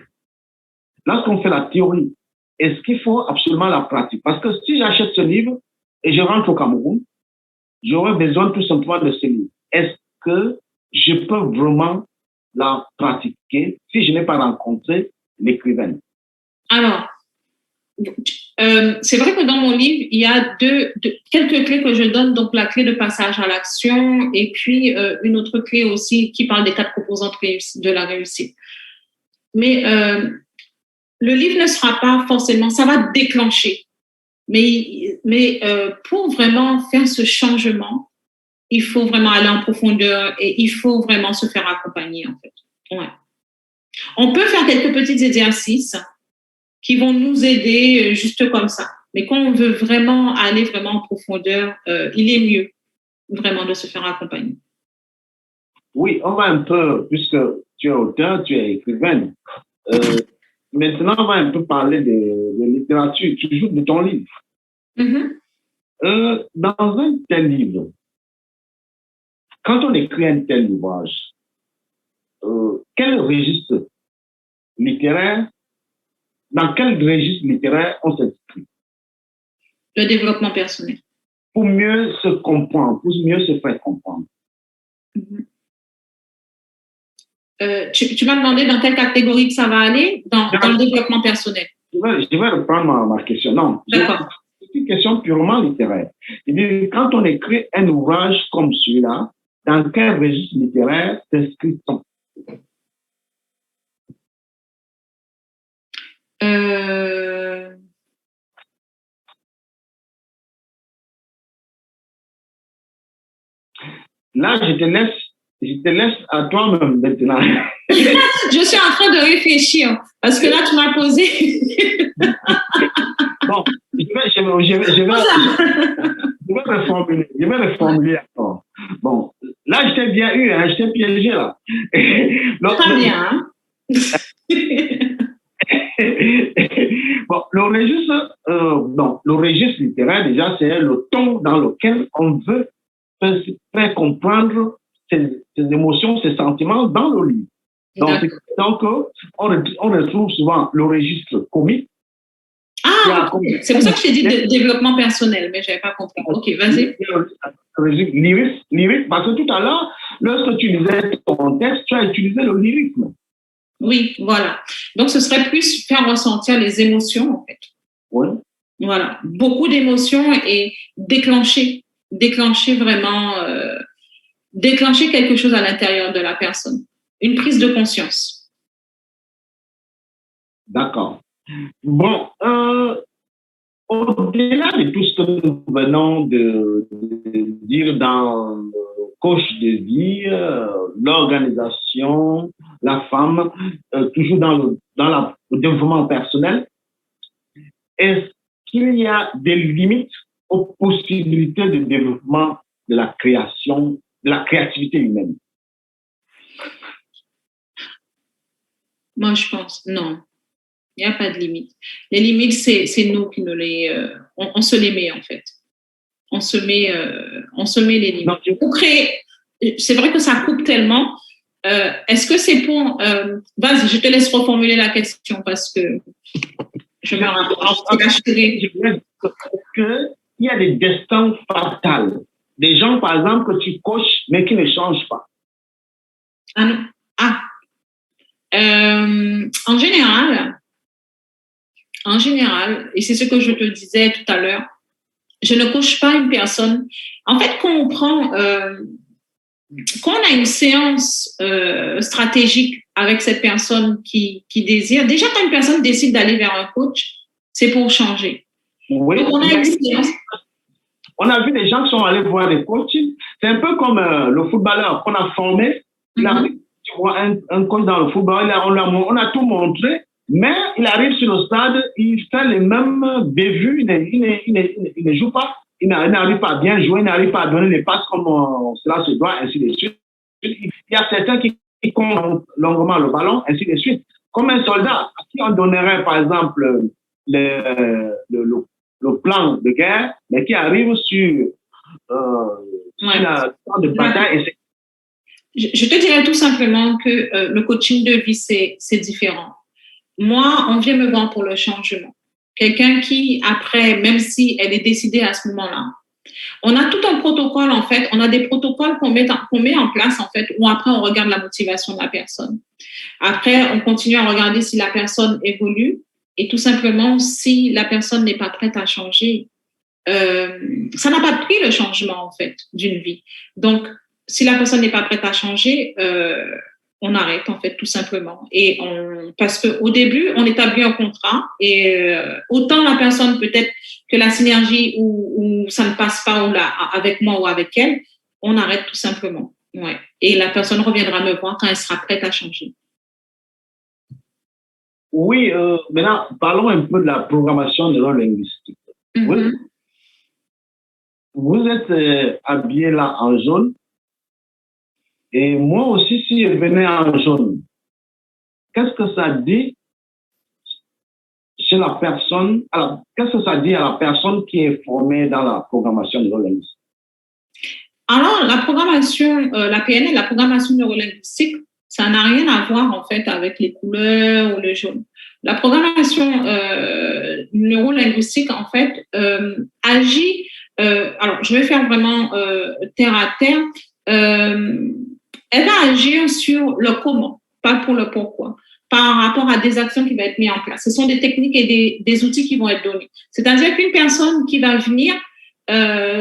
lorsqu'on fait la théorie, est-ce qu'il faut absolument la pratique? Parce que si j'achète ce livre et je rentre au Cameroun, j'aurais besoin tout simplement de ce livre. Est-ce que je peux vraiment la pratiquer si je n'ai pas rencontré l'écrivaine? Alors, c'est vrai que dans mon livre, il y a quelques clés que je donne, donc la clé de passage à l'action et puis une autre clé aussi qui parle des 4 composantes de la réussite. Mais le livre ne sera pas forcément, ça va déclencher. Mais pour vraiment faire ce changement, il faut vraiment aller en profondeur et il faut vraiment se faire accompagner, en fait. Ouais. On peut faire quelques petits exercices qui vont nous aider juste comme ça. Mais quand on veut vraiment aller vraiment en profondeur, il est mieux vraiment de se faire accompagner. Oui, on va un peu, puisque tu es auteur, tu es écrivaine. Maintenant, on va un peu parler de littérature, toujours de ton livre. Dans un tel livre, quand on écrit un tel ouvrage, quel registre littéraire, dans quel registre littéraire on s'inscrit? Le développement personnel. Pour mieux se comprendre, pour mieux se faire comprendre. Tu m'as demandé dans quelle catégorie que ça va aller dans le développement personnel. Je vais reprendre ma question. Non, c'est une question purement littéraire. Quand on écrit un ouvrage comme celui-là, dans quel registre littéraire s'inscrit-on? Là, je te laisse à toi-même maintenant. Je suis en train de réfléchir parce que là, tu m'as posé. Bon, je vais reformuler encore. Bon, là, je t'ai bien eu, hein, je t'ai piégé là. Très bien. Hein? Bon, le registre littéraire, déjà, c'est le ton dans lequel on veut faire comprendre ses émotions, ses sentiments dans le livre. Donc on retrouve souvent le registre comique. Ah, c'est pour ça que je t'ai dit développement personnel, mais je n'avais pas compris. Ok, vas-y. Lyrique, parce que tout à l'heure, lorsque tu lisais ton texte, tu as utilisé le lyrisme. Oui, voilà. Donc, ce serait plus faire ressentir les émotions, en fait. Oui. Voilà. Beaucoup d'émotions et déclencher vraiment, déclencher quelque chose à l'intérieur de la personne. Une prise de conscience. D'accord. Bon, au-delà de tout ce que nous venons de dire dans le coach de vie, l'organisation, la femme, toujours dans le développement personnel, est-ce qu'il y a des limites aux possibilités de développement de la création, de la créativité humaine? Moi, je pense non. Il n'y a pas de limite. Les limites, c'est nous qui nous les... on se les met, en fait. On se met les limites. Non, pour créer... C'est vrai que ça coupe tellement. Est-ce que c'est pour... vas-y, je te laisse reformuler la question parce que je me rapproche. Est-ce qu'il y a des destins fatals? Des gens, par exemple, que tu coaches, mais qui ne changent pas? Ah non. Ah. En général, et c'est ce que je te disais tout à l'heure, je ne coach pas une personne. En fait, quand on a une séance stratégique avec cette personne qui désire, déjà quand une personne décide d'aller vers un coach, c'est pour changer. Oui. Donc, on a une séance. On a vu des gens qui sont allés voir des coachs. C'est un peu comme le footballeur qu'on a formé. Tu vois un coach dans le football, on a tout montré, mais il arrive sur le stade, il fait les mêmes bévues, il ne joue pas, il n'arrive pas à bien jouer, il n'arrive pas à donner les passes comme cela se doit, ainsi de suite. Il y a certains qui comptent longuement le ballon, ainsi de suite. Comme un soldat, à qui on donnerait par exemple le plan de guerre, mais qui arrive sur la plan de bataille. Je te dirais tout simplement que le coaching de vie, c'est différent. Moi, on vient me voir pour le changement. Quelqu'un qui, après, même si elle est décidée à ce moment-là, on a tout un protocole, en fait. On a des protocoles qu'on met en place, en fait, où après, on regarde la motivation de la personne. Après, on continue à regarder si la personne évolue et tout simplement, si la personne n'est pas prête à changer, ça n'a pas de prix, le changement, en fait, d'une vie. Donc, si la personne n'est pas prête à changer, on arrête, en fait, tout simplement. Parce qu'au début, on établit un contrat et autant la personne, peut-être que la synergie ou ça ne passe pas avec moi ou avec elle, on arrête tout simplement. Ouais. Et la personne reviendra me voir quand elle sera prête à changer. Oui, maintenant, parlons un peu de la programmation neurolinguistique. Vous êtes habillé là en jaune. Et moi aussi, si je venais en jaune, qu'est-ce que ça dit chez la personne? Alors, qu'est-ce que ça dit à la personne qui est formée dans la programmation neurolinguistique? Alors, la programmation, la PNL, la programmation neurolinguistique, ça n'a rien à voir en fait avec les couleurs ou le jaune. La programmation neurolinguistique, en fait, agit. Alors, je vais faire vraiment terre à terre. Elle va agir sur le comment, pas pour le pourquoi, par rapport à des actions qui vont être mises en place. Ce sont des techniques et des outils qui vont être donnés. C'est-à-dire qu'une personne qui va venir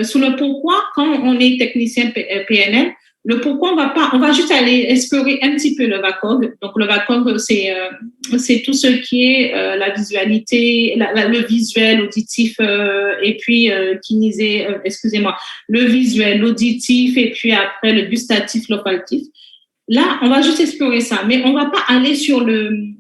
sur le pourquoi, quand on est technicien PNL, le pourquoi, on va juste aller explorer un petit peu le VACOG. Donc, le VACOG, c'est tout ce qui est la visualité, le visuel, l'auditif, et puis le visuel, l'auditif, et puis après le gustatif, l'olfactif. Là, on va juste explorer ça, mais on va pas aller sur le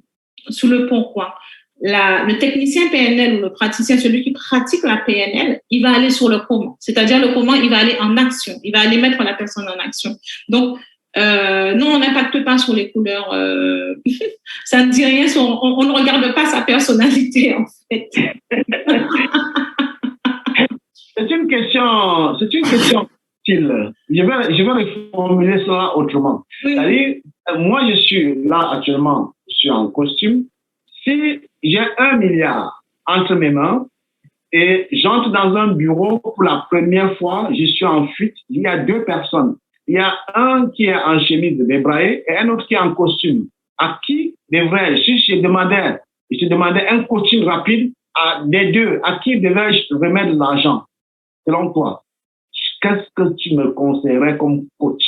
pourquoi. Le technicien PNL ou le praticien, celui qui pratique la PNL, il va aller sur le comment. C'est-à-dire le comment, il va aller en action. Il va aller mettre la personne en action. Donc, non, on n'impacte pas sur les couleurs. Ça ne dit rien. On ne regarde pas sa personnalité, en fait. C'est une question utile. Je vais reformuler cela autrement. Oui. C'est-à-dire, moi, je suis là actuellement, je suis en costume. Si j'ai 1 milliard entre mes mains et j'entre dans un bureau pour la première fois, je suis en fuite, il y a 2 personnes. Il y a un qui est en chemise débraillée et un autre qui est en costume. À qui devrais-je, si je demandais un coaching rapide des 2, à qui devrais-je remettre de l'argent, selon toi? Qu'est-ce que tu me conseillerais comme coach?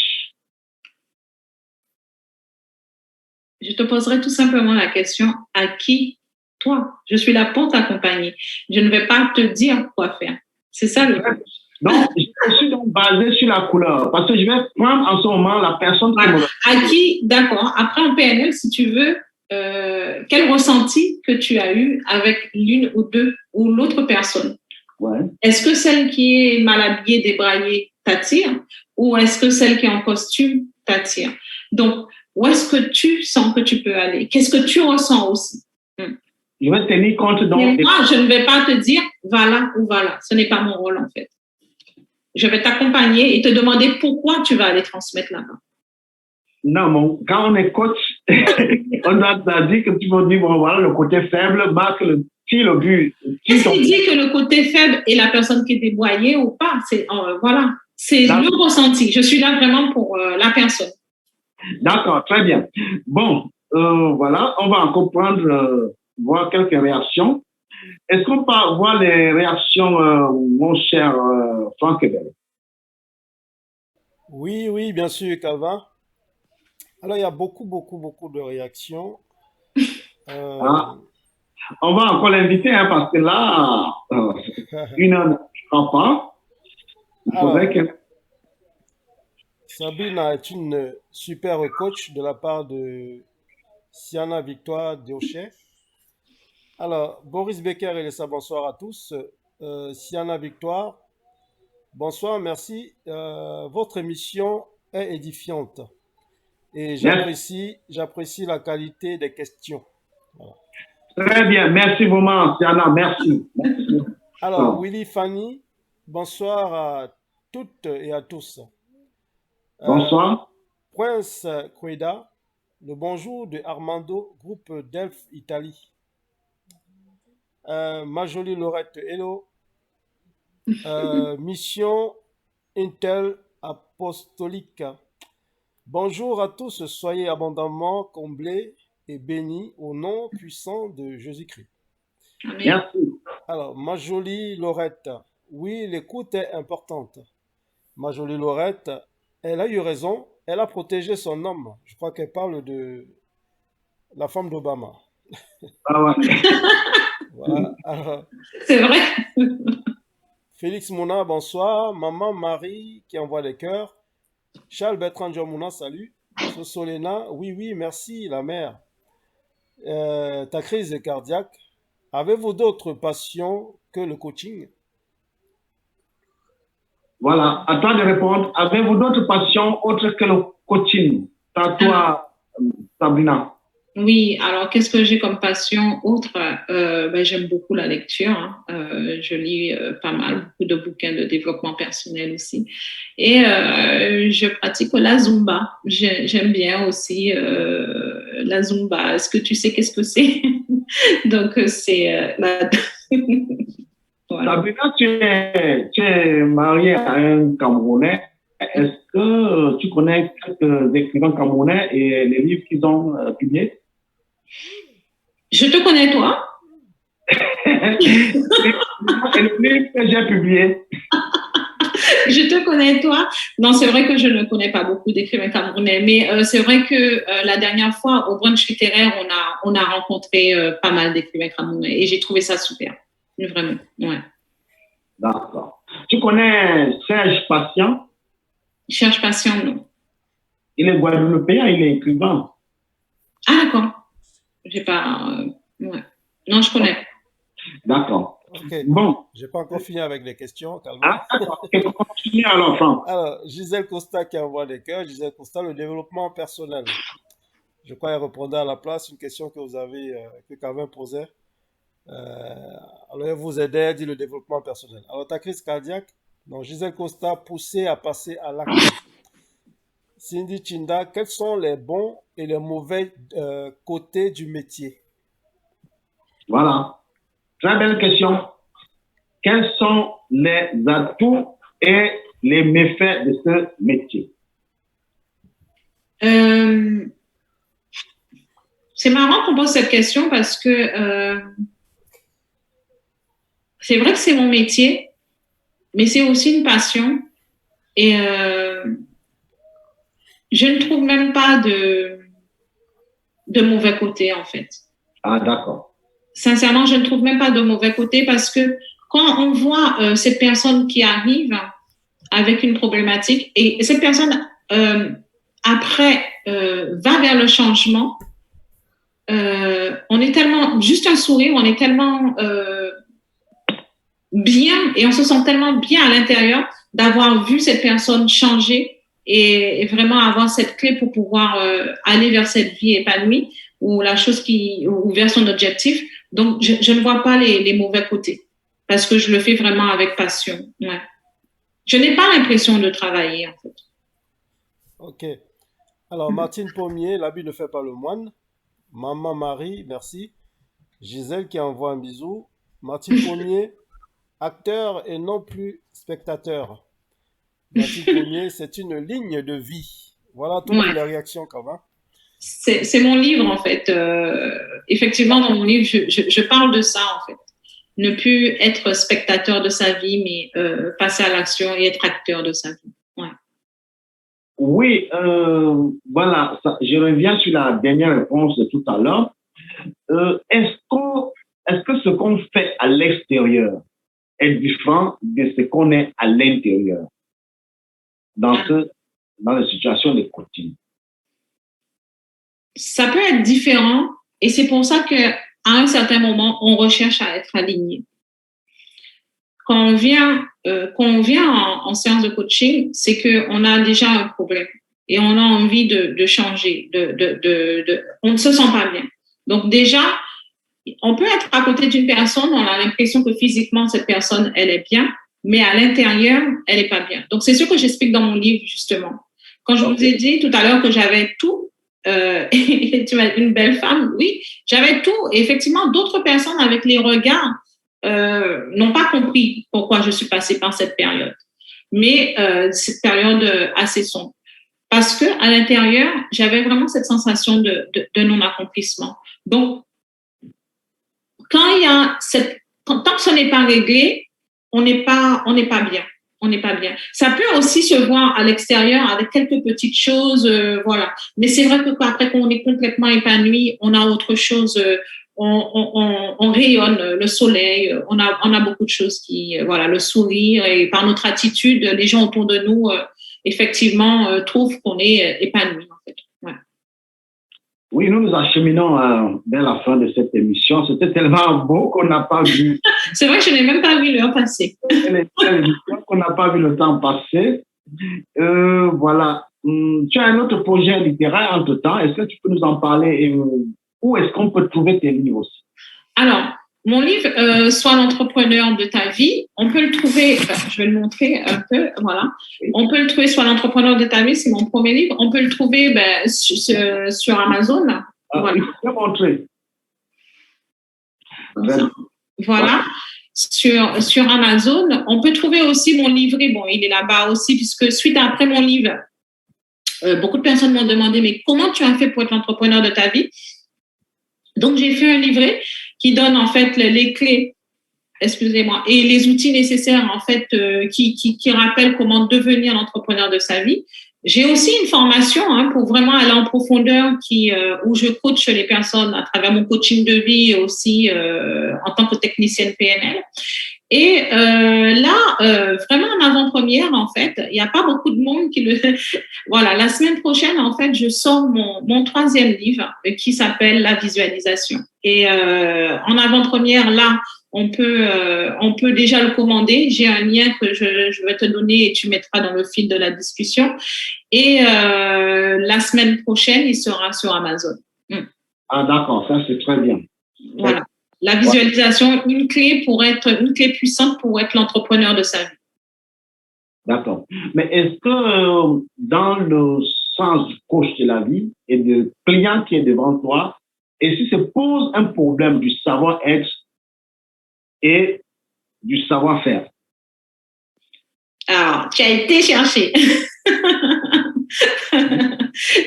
Je te poserai tout simplement la question, à qui? Toi, je suis là pour t'accompagner. Je ne vais pas te dire quoi faire. C'est ça le coach. Donc, je suis donc basé sur la couleur parce que je vais prendre en ce moment la personne qui me... À qui, d'accord. Après, en PNL, si tu veux, quel ressenti que tu as eu avec l'une ou deux ou l'autre personne? Ouais. Est-ce que celle qui est mal habillée, débraillée, t'attire? Ou est-ce que celle qui est en costume t'attire? Donc, où est-ce que tu sens que tu peux aller? Qu'est-ce que tu ressens aussi? Je vais tenir compte donc... Mais moi, je ne vais pas te dire va là ou va là. Ce n'est pas mon rôle, en fait. Je vais t'accompagner et te demander pourquoi tu vas aller transmettre là-bas. Non, mais quand on est coach, on doit dire que tu vas dire, bon, voilà, le côté faible marque le but. Qu'est-ce qui dit que le côté faible est la personne qui est déboyée ou pas? Voilà, c'est le ressenti. Je suis là vraiment pour la personne. D'accord, très bien. Bon, voilà, on va encore voir quelques réactions. Est-ce qu'on peut voir les réactions, mon cher Franck Ebel? Oui, oui, bien sûr, Calvin. Alors, il y a beaucoup de réactions. Euh, Hein? On va encore l'inviter, hein, parce que là, une heure ne prend pas. Il faudrait alors, que... Sabina est une super coach de la part de Siana Victoire Diochet. Alors, Boris Becker et Lessa, bonsoir à tous. Siana Victoire, bonsoir, merci. Votre émission est édifiante et Merci. j'apprécie la qualité des questions. Voilà. Très bien. Merci vraiment, Siana. Merci. Merci. Alors, Willy Fanny, bonsoir à toutes et à tous. Euh, Bonsoir. Prince Queda, le bonjour de Armando, groupe Delft Italie. Ma jolie Laurette, hello. Mission Intel Apostolique. Bonjour à tous, soyez abondamment comblés et bénis au nom puissant de Jésus-Christ. Amen. Merci. Alors, ma jolie Laurette, oui, l'écoute est importante. Ma jolie Laurette, elle a eu raison, elle a protégé son homme. Je crois qu'elle parle de la femme d'Obama. Ah ouais. Voilà. Alors, C'est vrai. Félix Mouna, bonsoir. Maman Marie qui envoie des cœurs. Charles Bertrand John Mouna, salut. Solena, oui, oui, merci, la mère. Ta crise cardiaque. Avez-vous d'autres passions que le coaching? Voilà. À toi de répondre. Avez-vous d'autres passions autres que le coaching? C'est à toi, Sabrina. Oui, alors qu'est-ce que j'ai comme passion autre? Ben, j'aime beaucoup la lecture. Hein. Je lis pas mal, beaucoup de bouquins de développement personnel aussi. Et je pratique la Zumba. J'aime bien aussi la Zumba. Est-ce que tu sais qu'est-ce que c'est? Donc, c'est voilà. Sabrina, tu es mariée à un Camerounais. Est-ce que tu connais quelques écrivains camerounais et les livres qu'ils ont publiés? Je te connais, toi? Et le livre que j'ai publié. Je te connais, toi. Non, c'est vrai que je ne connais pas beaucoup d'écrivains camerounais, mais c'est vrai que la dernière fois, au brunch littéraire, on a rencontré pas mal d'écrivains camerounais et j'ai trouvé ça super. Vraiment, ouais. D'accord. Tu connais Serge Patient? Cherche patient, non. Il est guadeloupéen, il est écrivain. Ah, d'accord. J'ai pas. Ouais. Non, je connais. D'accord. Ok. Bon. J'ai pas encore fini avec les questions, calme. Ah, d'accord. Ok, continue alors, Franck. Alors, Gisèle Costa qui envoie des cœurs. Gisèle Costa, le développement personnel. Je crois qu'elle répondait à la place une question que vous avez, que Calvin posait. Alors, elle vous aidait, elle dit le développement personnel. Alors, ta crise cardiaque, donc Gisèle Costa, poussée à passer à l'acte. Cindy Chinda, quels sont les bons et les mauvais côtés du métier? Voilà. Très belle question. Quels sont les atouts et les méfaits de ce métier? C'est marrant qu'on pose cette question parce que c'est vrai que c'est mon métier, mais c'est aussi une passion. Et je ne trouve même pas de mauvais côté, en fait. Ah, d'accord. Sincèrement, je ne trouve même pas de mauvais côté parce que quand on voit cette personne qui arrive avec une problématique et cette personne, après, va vers le changement, on est tellement, juste un sourire, on est tellement bien et on se sent tellement bien à l'intérieur d'avoir vu cette personne changer et vraiment avoir cette clé pour pouvoir aller vers cette vie épanouie ou la chose ou vers son objectif. Donc, je ne vois pas les mauvais côtés parce que je le fais vraiment avec passion. Ouais. Je n'ai pas l'impression de travailler, en fait. Ok. Alors, Martine Pommier, l'habit ne fait pas le moine. Maman Marie, merci. Gisèle qui envoie un bisou. Martine Pommier, acteur et non plus spectateur. Martine Pommier, c'est une ligne de vie. Voilà toutes les réactions quand même. C'est mon livre, en fait. Effectivement, dans mon livre, je parle de ça, en fait. ne plus être spectateur de sa vie, mais passer à l'action et être acteur de sa vie. Ouais. Oui, voilà, je reviens sur la dernière réponse de tout à l'heure. Est-ce que ce qu'on fait à l'extérieur est différent de ce qu'on est à l'intérieur dans la situation de coaching? Ça peut être différent et c'est pour ça qu'à un certain moment, on recherche à être aligné. Quand on vient en séance de coaching, c'est qu'on a déjà un problème et on a envie de changer, on ne se sent pas bien. Donc déjà, on peut être à côté d'une personne, on a l'impression que physiquement, cette personne, elle est bien, mais à l'intérieur, elle n'est pas bien. Donc c'est ce que j'explique dans mon livre, justement. Quand je vous ai dit tout à l'heure que j'avais tout, et tu m'as une belle femme, oui, j'avais tout. Et effectivement, d'autres personnes avec les regards n'ont pas compris pourquoi je suis passée par cette période. Mais cette période assez sombre. Parce que à l'intérieur, j'avais vraiment cette sensation de non-accomplissement. Donc, tant que ce n'est pas réglé, on n'est pas bien. On n'est pas bien. Ça peut aussi se voir à l'extérieur avec quelques petites choses, voilà. Mais c'est vrai que après qu'on est complètement épanoui, on a autre chose. On rayonne, le soleil. On a beaucoup de choses qui, voilà, le sourire et par notre attitude, les gens autour de nous, effectivement, trouvent qu'on est épanoui, en fait. Ouais. Oui, nous acheminons vers la fin de cette émission. C'était tellement beau qu'on n'a pas vu. C'est vrai que je n'ai même pas vu l'heure passer. Qu'on n'a pas vu le temps passer. Voilà. Tu as un autre projet littéraire entre-temps. Est-ce que tu peux nous en parler et où est-ce qu'on peut trouver tes livres aussi? Alors, mon livre, Sois l'entrepreneur de ta vie, on peut le trouver, je vais le montrer un peu, voilà. On peut le trouver, Sois l'entrepreneur de ta vie, c'est mon premier livre. On peut le trouver sur Amazon. Voilà. Il faut le montrer. Voilà. Sur Amazon. On peut trouver aussi mon livret. Bon, il est là-bas aussi, puisque suite après mon livre, beaucoup de personnes m'ont demandé, mais comment tu as fait pour être l'entrepreneur de ta vie? Donc, j'ai fait un livret qui donne en fait les clés, excusez-moi, et les outils nécessaires en fait qui rappellent comment devenir l'entrepreneur de sa vie. J'ai aussi une formation pour vraiment aller en profondeur où je coach les personnes à travers mon coaching de vie aussi en tant que technicienne PNL. Et vraiment en avant-première, en fait, il n'y a pas beaucoup de monde qui le... Voilà, la semaine prochaine, en fait, je sors mon troisième livre qui s'appelle La visualisation. Et en avant-première, là, on peut déjà le commander. J'ai un lien que je vais te donner et tu mettras dans le fil de la discussion. Et la semaine prochaine, il sera sur Amazon. Ah, d'accord, ça c'est très bien. Voilà. La visualisation, une clé puissante pour être l'entrepreneur de sa vie. D'accord. Mais est-ce que dans le sens du coach de la vie et du client qui est devant toi, et si se pose un problème du savoir-être et du savoir-faire? Alors, tu as été chercher.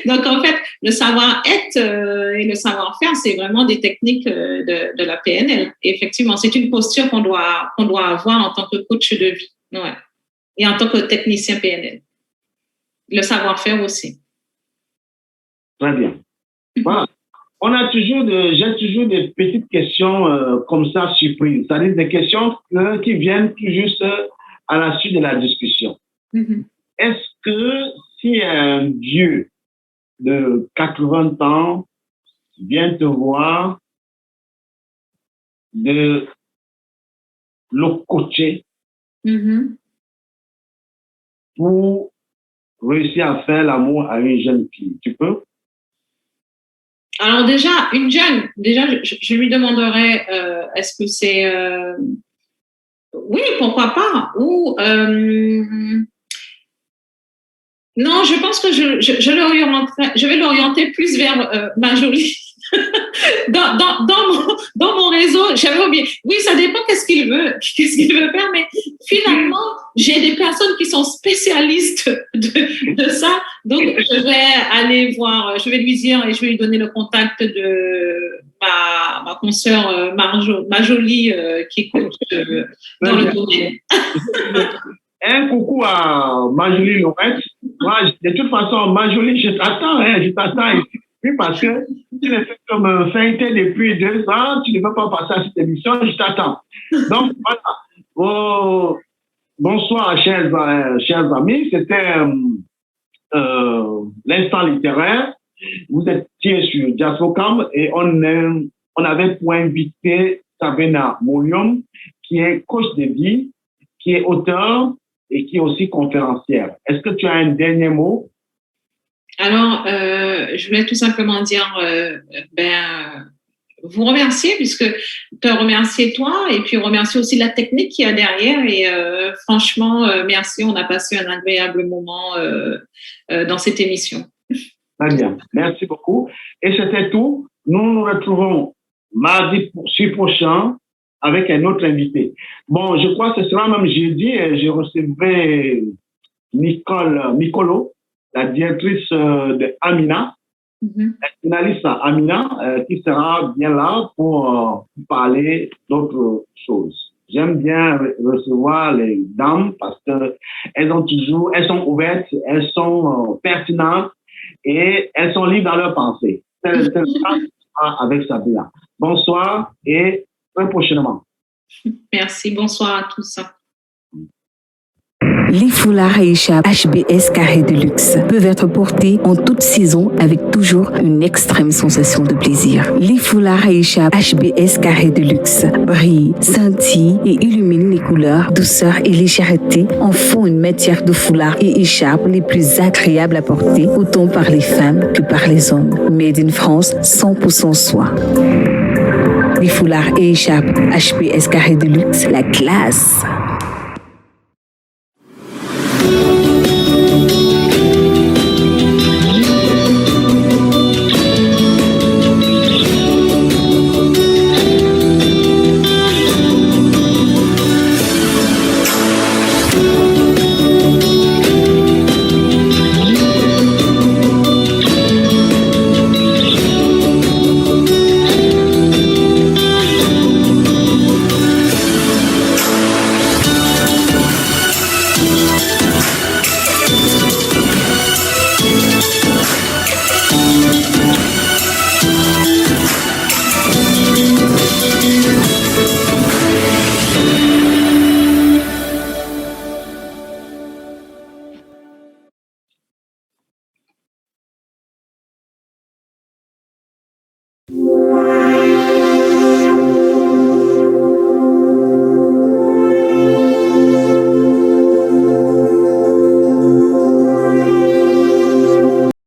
Donc, en fait, le savoir-être et le savoir-faire, c'est vraiment des techniques de la PNL. Et effectivement, c'est une posture qu'on doit avoir en tant que coach de vie, ouais. Et en tant que technicien PNL. Le savoir-faire aussi. Très bien. Voilà. J'ai toujours des petites questions comme ça, surprises. C'est-à-dire des questions qui viennent tout juste à la suite de la discussion. Mm-hmm. Est-ce que si un vieux de 80 ans vient te voir, de le coacher pour réussir à faire l'amour à une jeune fille, tu peux? Alors déjà, je lui demanderais, est-ce que c'est... oui, pourquoi pas? Ou... non, je pense que je vais l'orienter plus vers ma jolie. dans mon réseau, j'avais oublié. Oui, ça dépend qu'est-ce qu'il veut faire, mais finalement, j'ai des personnes qui sont spécialistes de ça. Donc, je vais aller voir, je vais lui dire et je vais lui donner le contact de ma consoeur Marjolie qui est coach dans le domaine. Un coucou à Marjolie Lorette. Moi, de toute façon, Marjolie, je t'attends ici. Oui, parce que tu l'as fait comme feinté depuis 2 ans, tu ne veux pas passer à cette émission, je t'attends. Donc, voilà. Oh, bonsoir, chers amis. C'était l'instant littéraire. Vous étiez sur Diaspocam et on avait pour invité Sabrina Mouliom, qui est coach de vie, qui est auteur et qui est aussi conférencière. Est-ce que tu as un dernier mot? Alors, je voulais tout simplement dire, vous remercier, puisque te remercier toi, et puis remercier aussi la technique qu'il y a derrière. Et franchement, merci, on a passé un agréable moment dans cette émission. Très bien, merci beaucoup. Et c'était tout. Nous nous retrouvons mardi prochain avec un autre invité. Bon, je crois que ce sera même jeudi et je recevrai Nicolo, la directrice de Amina, la journaliste Amina, qui sera bien là pour parler d'autres choses. J'aime bien recevoir les dames parce que elles sont ouvertes, elles sont pertinentes et elles sont libres dans leurs pensées. C'est le cas avec Sabina. Bonsoir et très prochainement. Merci, bonsoir à tous. Les foulards Aïcha HBS Carré de Luxe peuvent être portés en toute saison avec toujours une extrême sensation de plaisir. Les foulards Aïcha HBS Carré de Luxe brillent, scintillent et illuminent les couleurs, douceur et légèreté en font une matière de foulard et écharpe les plus agréables à porter, autant par les femmes que par les hommes. Made in France, 100% soie. Les foulards et écharpes HBS Carré de Luxe, la classe.